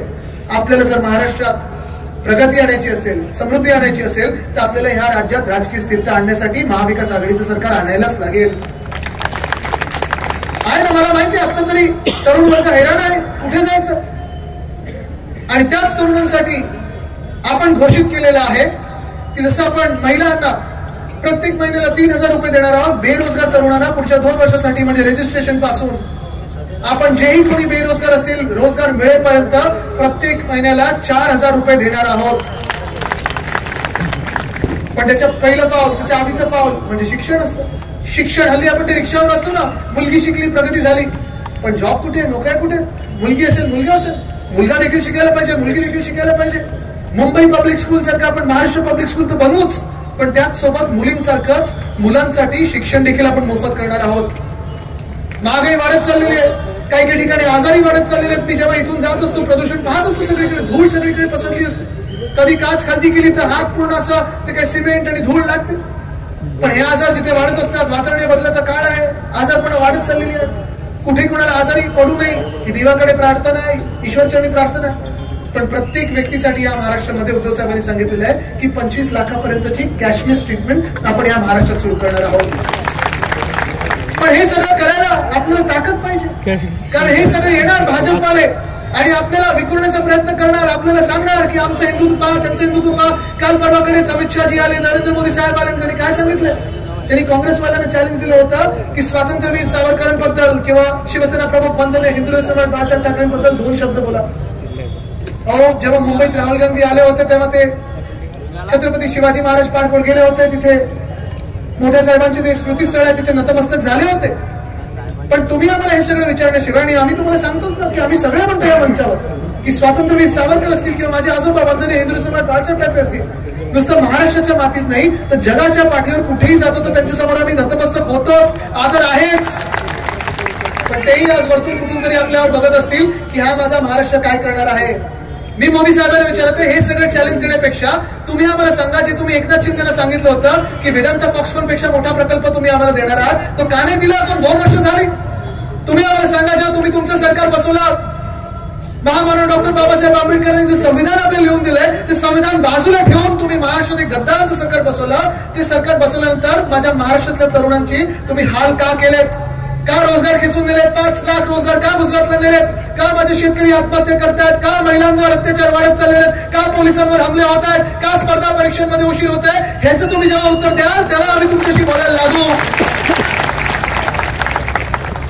आपल्याला जर महाराष्ट्रात प्रगती आणायची असेल, समृद्धी आणायची असेल, तर आपल्याला ह्या राज्यात राजकीय स्थिरता आणण्यासाठी महाविकास आघाडीचं सरकार आणायलाच लागेल. आहे ना, मला माहिती आहे आता तरी तरुण वर्ग हैराण आहे, कुठे जायचं. आणि त्याच तरुणांसाठी आपण घोषित केलेलं आहे की जसं आपण महिलांना प्रत्येक महिन्याला 3,000 रुपये देणार आहोत, बेरोजगार तरुणांना पुढच्या 2 वर्षासाठी म्हणजे रजिस्ट्रेशन पासून आपण जेही कोणी बेरोजगार असतील, रोजगार मिळेपर्यंत प्रत्येक महिन्याला 4,000 रुपये देणार आहोत. पण त्याचं पहिलं पाऊल, त्याच्या आधीचं पाऊल म्हणजे शिक्षण असतं. शिक्षण हल्ली आपण ते रिक्षावर असतो ना, मुलगी शिकली प्रगती झाली, पण जॉब कुठे, नोकऱ्या कुठे. मुलगी असेल, मुलगा असेल, मुलगा देखील शिकायला पाहिजे, मुलगी देखील शिकायला पाहिजे. मुंबई पब्लिक स्कूल सारखं आपण महाराष्ट्र पब्लिक स्कूल तर बनवूच, पण त्याच सोबत मुलींसारखंच मुलांसाठी शिक्षण देखील आपण मोफत करणार आहोत. महागाई वाढत चाललेली आहे, काही काही ठिकाणी आजारी वाढत चाललेले आहेत. मी जेव्हा इथून जात असतो, प्रदूषण पाहत असतो, सगळीकडे धूळ सगळीकडे पसरली असते. कधी काच खालती केली तर हात पूर्ण असं ते काही सिमेंट आणि धूळ लागते. पण हे आजार जिथे वाढत असतात, वातावरणीय बदलाचा काळ आहे, आजारपणा वाढत चाललेली आहेत. कुठे कुणाला आजारी पडू नये ही देवाकडे प्रार्थना आहे, ईश्वरचरणी प्रार्थना आहे. पण प्रत्येक व्यक्तीसाठी या महाराष्ट्रामध्ये उद्धव साहेबांनी सांगितलेलं आहे की 25 लाखापर्यंतची कॅशलेस ट्रीटमेंट आपण या महाराष्ट्रात सुरू करणार आहोत. पण हे सगळं करायला आपल्याला ताकद पाहिजे, कारण हे सगळे येणार भाजपवाले आणि आपल्याला विखुरण्याचा प्रयत्न करणार, आपल्याला सांगणार की आमचं हिंदुत्व पहा, त्यांचं हिंदुत्व पहा. काल परवाकडेच अमित शहाजी आले, नरेंद्र मोदी साहेब आले, त्यांनी काय सांगितलं, त्यांनी काँग्रेसवाल्यांना चॅलेंज दिलं होतं की स्वातंत्र्यवीर सावरकरांबद्दल किंवा शिवसेना प्रमुख वंदनीय हिंदू सम्राट बाळासाहेब ठाकरेंबद्दल 2 शब्द बोला. अहो, जेव्हा मुंबईत राहुल गांधी आले होते तेव्हा ते छत्रपती शिवाजी महाराज पार्कवर गेले होते, तिथे मोठ्या साहेबांचे ते स्मृतीस्थळ आहे, तिथे नतमस्तक झाले होते. पण तुम्ही आम्हाला हे सगळं विचारण्याशिवाय, आणि आम्ही तुम्हाला सांगतोच ना की आम्ही सगळे म्हणतो या मंचावर की स्वातंत्र्यवीर सावरकर असतील किंवा माझे आजोबा वंदनीय हिंदू सम्राट बाळासाहेब ठाकरे असतील, नुसतं महाराष्ट्राच्या मातीत नाही तर जगाच्या पाठीवर कुठेही जातो तर त्यांच्यासमोर आम्ही नतमस्तक होतोच, आदर आहेच. पण तेही आज वरतून कुठून तरी आपल्यावर बघत असतील की हा माझा महाराष्ट्र काय करणार आहे. मी मोदी साहेबांना विचारते, हे सगळे चॅलेंज देण्यापेक्षा तुम्ही आम्हाला सांगा, जे तुम्ही एकनाथ शिंदेला सांगितलं होतं की वेदांता फॉक्सकॉन पेक्षा मोठा प्रकल्प तुम्ही आम्हाला देणार आहात, तो का नाही दिला असून 2 वर्ष झाली. तुम्ही आम्हाला सांगा, जेव्हा तुम्ही तुमचं सरकार बसवलं, महामानव डॉक्टर बाबासाहेब आंबेडकरांनी जे संविधान आपल्याला लिहून दिलंय, ते संविधान बाजूला ठेवून तुम्ही महाराष्ट्रात एक गद्दाराचं सरकार बसवलं. ते सरकार बसवल्यानंतर माझ्या महाराष्ट्रातल्या तरुणांची तुम्ही हाल का केलेत, का रोजगार खेचून दिलेत, 5 लाख रोजगार का गुजरातला दिलेत, का माझे शेतकरी आत्महत्या करतायत, का महिलांवर अत्याचार वाढत चालले आहेत, का पोलिसांवर हमले होत आहेत, का स्पर्धा परीक्षांमध्ये उशीर होत आहे, ह्याचं तुम्ही जेव्हा उत्तर द्याल तेव्हा आम्ही तुमच्याशी बोलायला लागू.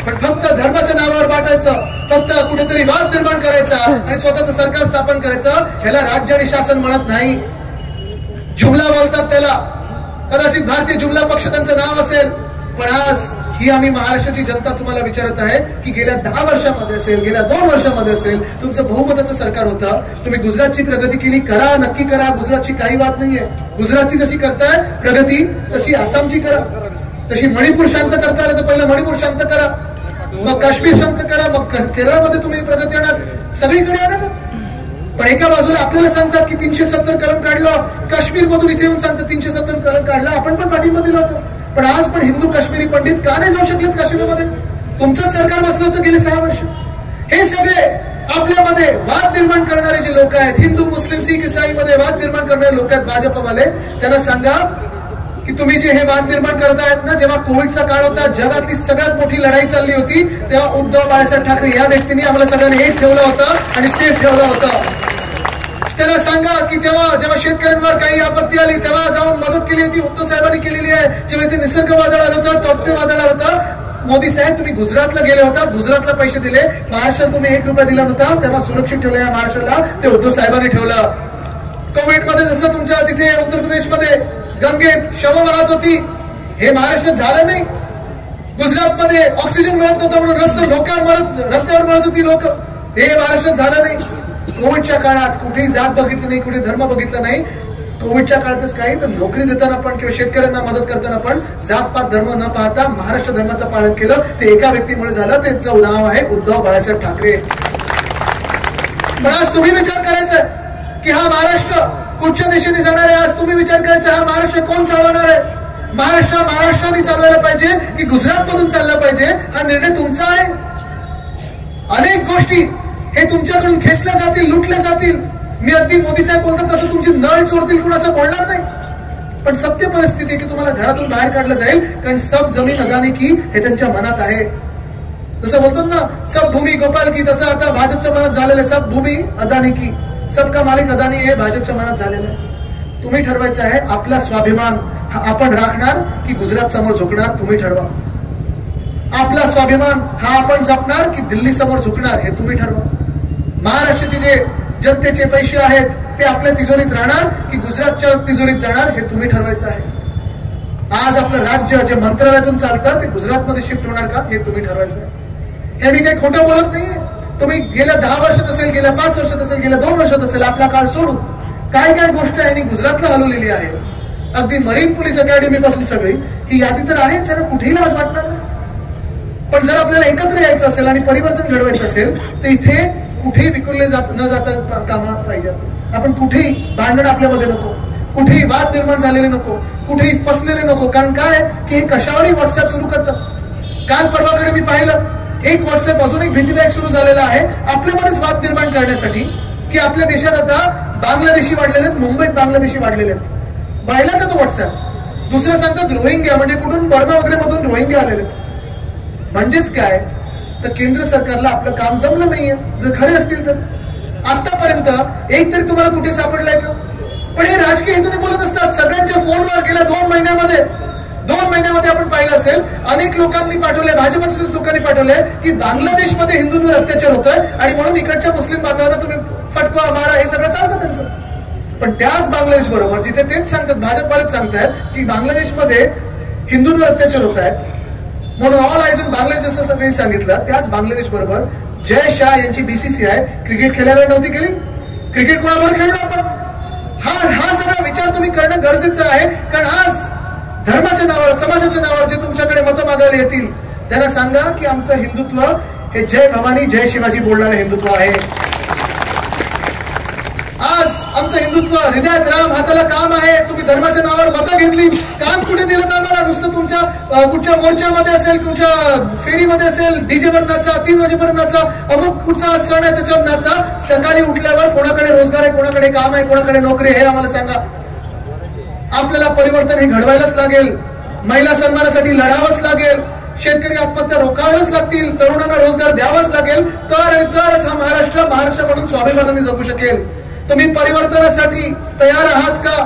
पण फक्त धर्माच्या नावावर वाटायचं, फक्त कुठेतरी वाद निर्माण करायचा आणि स्वतःचं सरकार स्थापन करायचं, ह्याला राज्य आणि शासन म्हणत नाही. जुमला बोलतात त्याला, कदाचित भारतीय जुमला पक्ष त्यांचं नाव असेल. पण आज ही आम्ही महाराष्ट्राची जनता तुम्हाला विचारत आहे की गेल्या 10 वर्षांमध्ये असेल, गेल्या 2 वर्षांमध्ये असेल, तुमचं बहुमताचं सरकार होतं, तुम्ही गुजरातची प्रगती केली, करा, नक्की करा, गुजरातची काही बात नाहीये. गुजरातची जशी करताय प्रगती तशी आसामची करा, तशी मणिपूर शांत करता आलं तर पहिलं मणिपूर शांत करा, मग काश्मीर शांत करा, मग केरळमध्ये तुम्ही प्रगती आणा, सगळीकडे आणा. पण एका बाजूला आपल्याला सांगतात की 370 कलम काढलं, काश्मीर मधून इथे येऊन सांगतात 370 कलम काढलं, आपण पण पाठिंबा दिला होता. पण आज पण हिंदू काश्मीरी पंडित का नाही जाऊ शकलेत काश्मीरमध्ये? तुमचंच सरकार बसलं होतं गेले 6 वर्ष. हे सगळे आपल्यामध्ये वाद निर्माण करणारे जे लोक आहेत, हिंदू मुस्लिम शीख ईसाई मध्ये वाद निर्माण करणारे लोक आहेत भाजपवाले, त्यांना सांगा की तुम्ही जे हे वाद निर्माण करत आहेत ना, जेव्हा कोविडचा काळ होता, जगातली सगळ्यात मोठी लढाई चालली होती, तेव्हा उद्धव बाळासाहेब ठाकरे या व्यक्तीने आम्हाला सगळ्यांना एक ठेवलं होतं आणि सेफ ठेवलं होतं. त्यांना सांगा की तेव्हा जेव्हा शेतकऱ्यांवर काही आपत्ती आली तेव्हा जाऊन मदत केली होती उद्धव साहेबांनी केलेली आहे. जेव्हा इथे निसर्ग वादळ आलं होतं, टॉपटे वादळ आलं होतं, मोदी साहेब तुम्ही गुजरातला गेले होता, गुजरातला पैसे दिले, महाराष्ट्रात तुम्ही 1 रुपया दिला नव्हता, तेव्हा सुरक्षित ठेवलं या महाराष्ट्राला, ते उद्धव साहेबांनी ठेवलं. कोविड मध्ये जसं तुमच्या तिथे उत्तर प्रदेशमध्ये गंगेत शव वाहत होती, हे महाराष्ट्रात झालं नाही. गुजरातमध्ये ऑक्सिजन मिळत नव्हतं म्हणून रस्त्यावर मरत होती लोक, हे महाराष्ट्रात झालं नाही. कोविडच्या काळात कुठेही जात बघितली नाही, कुठे धर्म बघितला नाही. कोविडच्या काळातच काही तर नोकरी देताना पण किंवा शेतकऱ्यांना मदत करताना पण जातपात धर्म न पाहता महाराष्ट्र धर्माचं पालन केलं. ते एका व्यक्तीमुळे झालं, त्याचं नाव आहे उद्धव बाळासाहेब ठाकरे. पण आज तुम्ही विचार करायचा की हा महाराष्ट्र कुठच्या दिशेने जाणार आहे? आज तुम्ही विचार करायचा हा महाराष्ट्र कोण चालवणार आहे? महाराष्ट्राने चालवायला पाहिजे की गुजरात मधून चालला पाहिजे? हा निर्णय तुमचा आहे. अनेक गोष्टी हे तुमच्याकडून खेचल्या जातील, लुटल्या जातील. मी अगदी मोदी साहेब बोलतात तसं तुमची नळ चोरतील कोण असं बोलणार नाही. पण सत्य परिस्थिती आहे की तुम्हाला घरातून बाहेर काढलं जाईल, कारण सब जमीन अदानी की हे त्यांच्या मनात आहे. जसं बोलतात ना सब भूमी गोपाल की, तसं आता भाजपच्या मनात झालेलं आहे सब भूमी अदानी की, सबका मालिक अदानी हे भाजपच्या मनात झालेलं आहे. तुम्ही ठरवायचं आहे आपला स्वाभिमान हा आपण राखणार की गुजरात समोर झुकणार, तुम्ही ठरवा. आपला स्वाभिमान हा आपण जपणार की दिल्ली समोर झुकणार, हे तुम्ही ठरवा. महाराष्ट्राचे जे जनतेचे पैसे आहेत ते आपल्या तिजोरीत राहणार की गुजरातच्या तिजोरीत जाणार, हे तुम्ही ठरवायचं आहे. आज आपलं राज्य जे मंत्रालयातून चालतं ते गुजरातमध्ये शिफ्ट होणार का, हे तुम्ही ठरवायचं आहे. हे मी काही खोटं बोलत नाहीये. तुम्ही गेल्या 10 वर्षात असेल, गेल्या 5 वर्षात असेल, गेल्या 2 वर्षात असेल, आपला काळ सोडून काय काय गोष्ट आहे गुजरातला हलवलेली आहे. अगदी मरीन पोलीस अकॅडमी पासून सगळी ही यादी तर आहेच आहे ना, कुठेही लाज वाटणार नाही. पण जर आपल्याला एकत्र यायचं असेल आणि परिवर्तन घडवायचं असेल तर इथे कुठेही विखुरले न जाता कामा पाहिजे. आपण कुठेही भांडण आपल्यामध्ये नको, कुठेही वाद निर्माण झालेले नको, कुठेही फसलेले नको. कारण काय की हे कशावरही व्हॉट्सअप सुरू करतात. काल परवाकडे मी पाहिलं एक व्हॉट्सअप अजून एक भीतीदायक सुरू झालेला आहे आपल्यामध्येच वाद निर्माण करण्यासाठी, की आपल्या देशात आता बांगलादेशी वाढलेले आहेत, मुंबईत बांगलादेशी वाढलेले आहेत. पाहिला का तो व्हॉट्सअप? दुसरं सांगतात रोहिंग्या, म्हणजे कुठून बर्मा वगैरे मधून रोहिंग्या आलेले आहेत. म्हणजेच काय तर केंद्र सरकारला आपलं काम जमलं नाहीये. जर खरे असतील तर आतापर्यंत एक तरी तुम्हाला कुठे सापडलाय का? पण हे राजकीय हेतूने बोलत असतात. सगळ्यांच्या फोनवर गेल्या 2 महिन्यामध्ये आपण पाहिलं असेल अनेक लोकांनी पाठवले, भाजपच्याच लोकांनी पाठवले की बांगलादेशमध्ये हिंदूंवर अत्याचार होतोय आणि म्हणून इकडच्या मुस्लिम बांधवांना तुम्ही फटका मारा, हे सगळं चालतं त्यांचं. पण त्याच बांगलादेश बरोबर जिथे तेच सांगतात, भाजपवालेच सांगतायत की बांगलादेशमध्ये हिंदूंवर अत्याचार होत आहेत म्हणून ऑल आयज ऑन बांगलादेश जसं सगळ्यांनी सांगितलं, त्याच बांगलादेश बरोबर जय शाह यांची BCCI क्रिकेट खेळायला नव्हती गेली. क्रिकेट कोणाबरोबर खेळलो आपण? हा सगळा विचार तुम्ही करणं गरजेचं आहे. कारण आज धर्माच्या नावावर, समाजाच्या नावावर जे तुमच्याकडे मतं मागायला येतील त्यांना सांगा की आमचं हिंदुत्व हे जय भवानी जय शिवाजी बोलणारं हिंदुत्व आहे. आज आमचं हिंदुत्व हृदयात राम, हाताला काम आहे. तुम्ही धर्माच्या नावावर मतं घेतली, काम कुठे दिलं तर आम्हाला? नुसतं तुमच्या कुठच्या मोर्चामध्ये असेल, कुठच्या फेरीमध्ये असेल, डीजेवर नाचा, 3 वाजेपर्यंत नाचा, अमुक कुठचा सण आहे त्याच्यावर नाचा. सकाळी उठल्यावर कोणाकडे रोजगार आहे, कोणाकडे काम आहे, कोणाकडे नोकरी, हे आम्हाला सांगा. आपल्याला परिवर्तन हे घडवायलाच लागेल. महिला सन्मानासाठी लढावंच लागेल. शेतकरी आत्महत्या रोखाव्याच लागतील. तरुणांना रोजगार द्यावाच लागेल. तरच हा महाराष्ट्र म्हणून स्वाभिमानाने जगू शकेल. तुम्ही परिवर्तनासाठी तयार आहात का?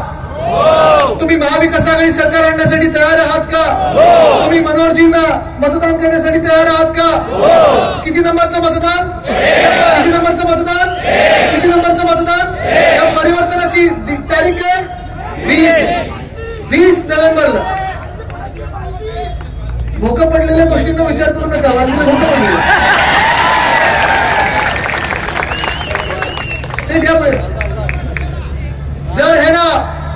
तुम्ही महाविकास आघाडी सरकार आणण्यासाठी तयार आहात का? तुम्ही मनोहरजींना मतदान करण्यासाठी तयार आहात का? किती नंबरचं मतदान? किती नंबरचं मतदान? किती नंबरचं मतदान? या परिवर्तनाची तारीख काय? 20 नोव्हेंबरला. भोकं पडलेल्या गोष्टींना विचार करू नका. वाजलेलं भोकं पडलेलं जर हे ना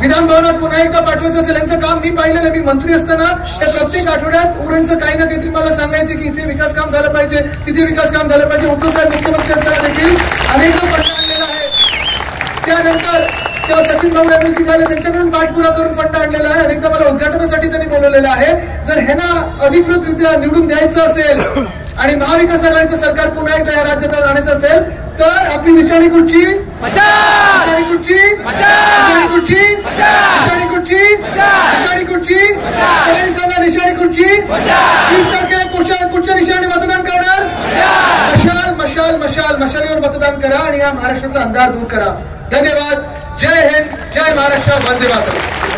विधान भवनात पुन्हा एकदा पाठवायचं असेल, यांचं काम मी पाहिलेलं. मी मंत्री असताना त्या प्रत्येक आठवड्यात उरणचं काही ना काहीतरी मला सांगायचे की इथे विकास काम झालं पाहिजे, तिथे विकास काम झालं पाहिजे. उद्धव साहेब मुख्यमंत्री असताना देखील अनेकदा फंड आणलेला आहे. त्यानंतर जेव्हा सचिन भाऊ एमएलसी झाले त्यांच्याकडून पाठपुरा करून फंड आणलेला आहे आणि एकदा मला उद्घाटनासाठी त्यांनी बोलवलेलं आहे. जर ह्यांना अधिकृतरित्या निवडून द्यायचं असेल आणि महाविकास आघाडीचं सरकार पुन्हा एकदा या राज्यात आणायचं असेल तर आपली निशाणी कुठची? निशाणी कुठची? निशाणी कुठची? निशाणी कुठची? निशाणी कुठची? सगळ्यांनी सांगा निशाणी कुठची? 30 तारखेला कुठच्या निशाणी मतदान करणार? मशाल मशाल मशाल मशालीवर मतदान करा आणि या महाराष्ट्रातला अंधार दूर करा. धन्यवाद. जय हिंद, जय महाराष्ट्र, वंदे मातरम.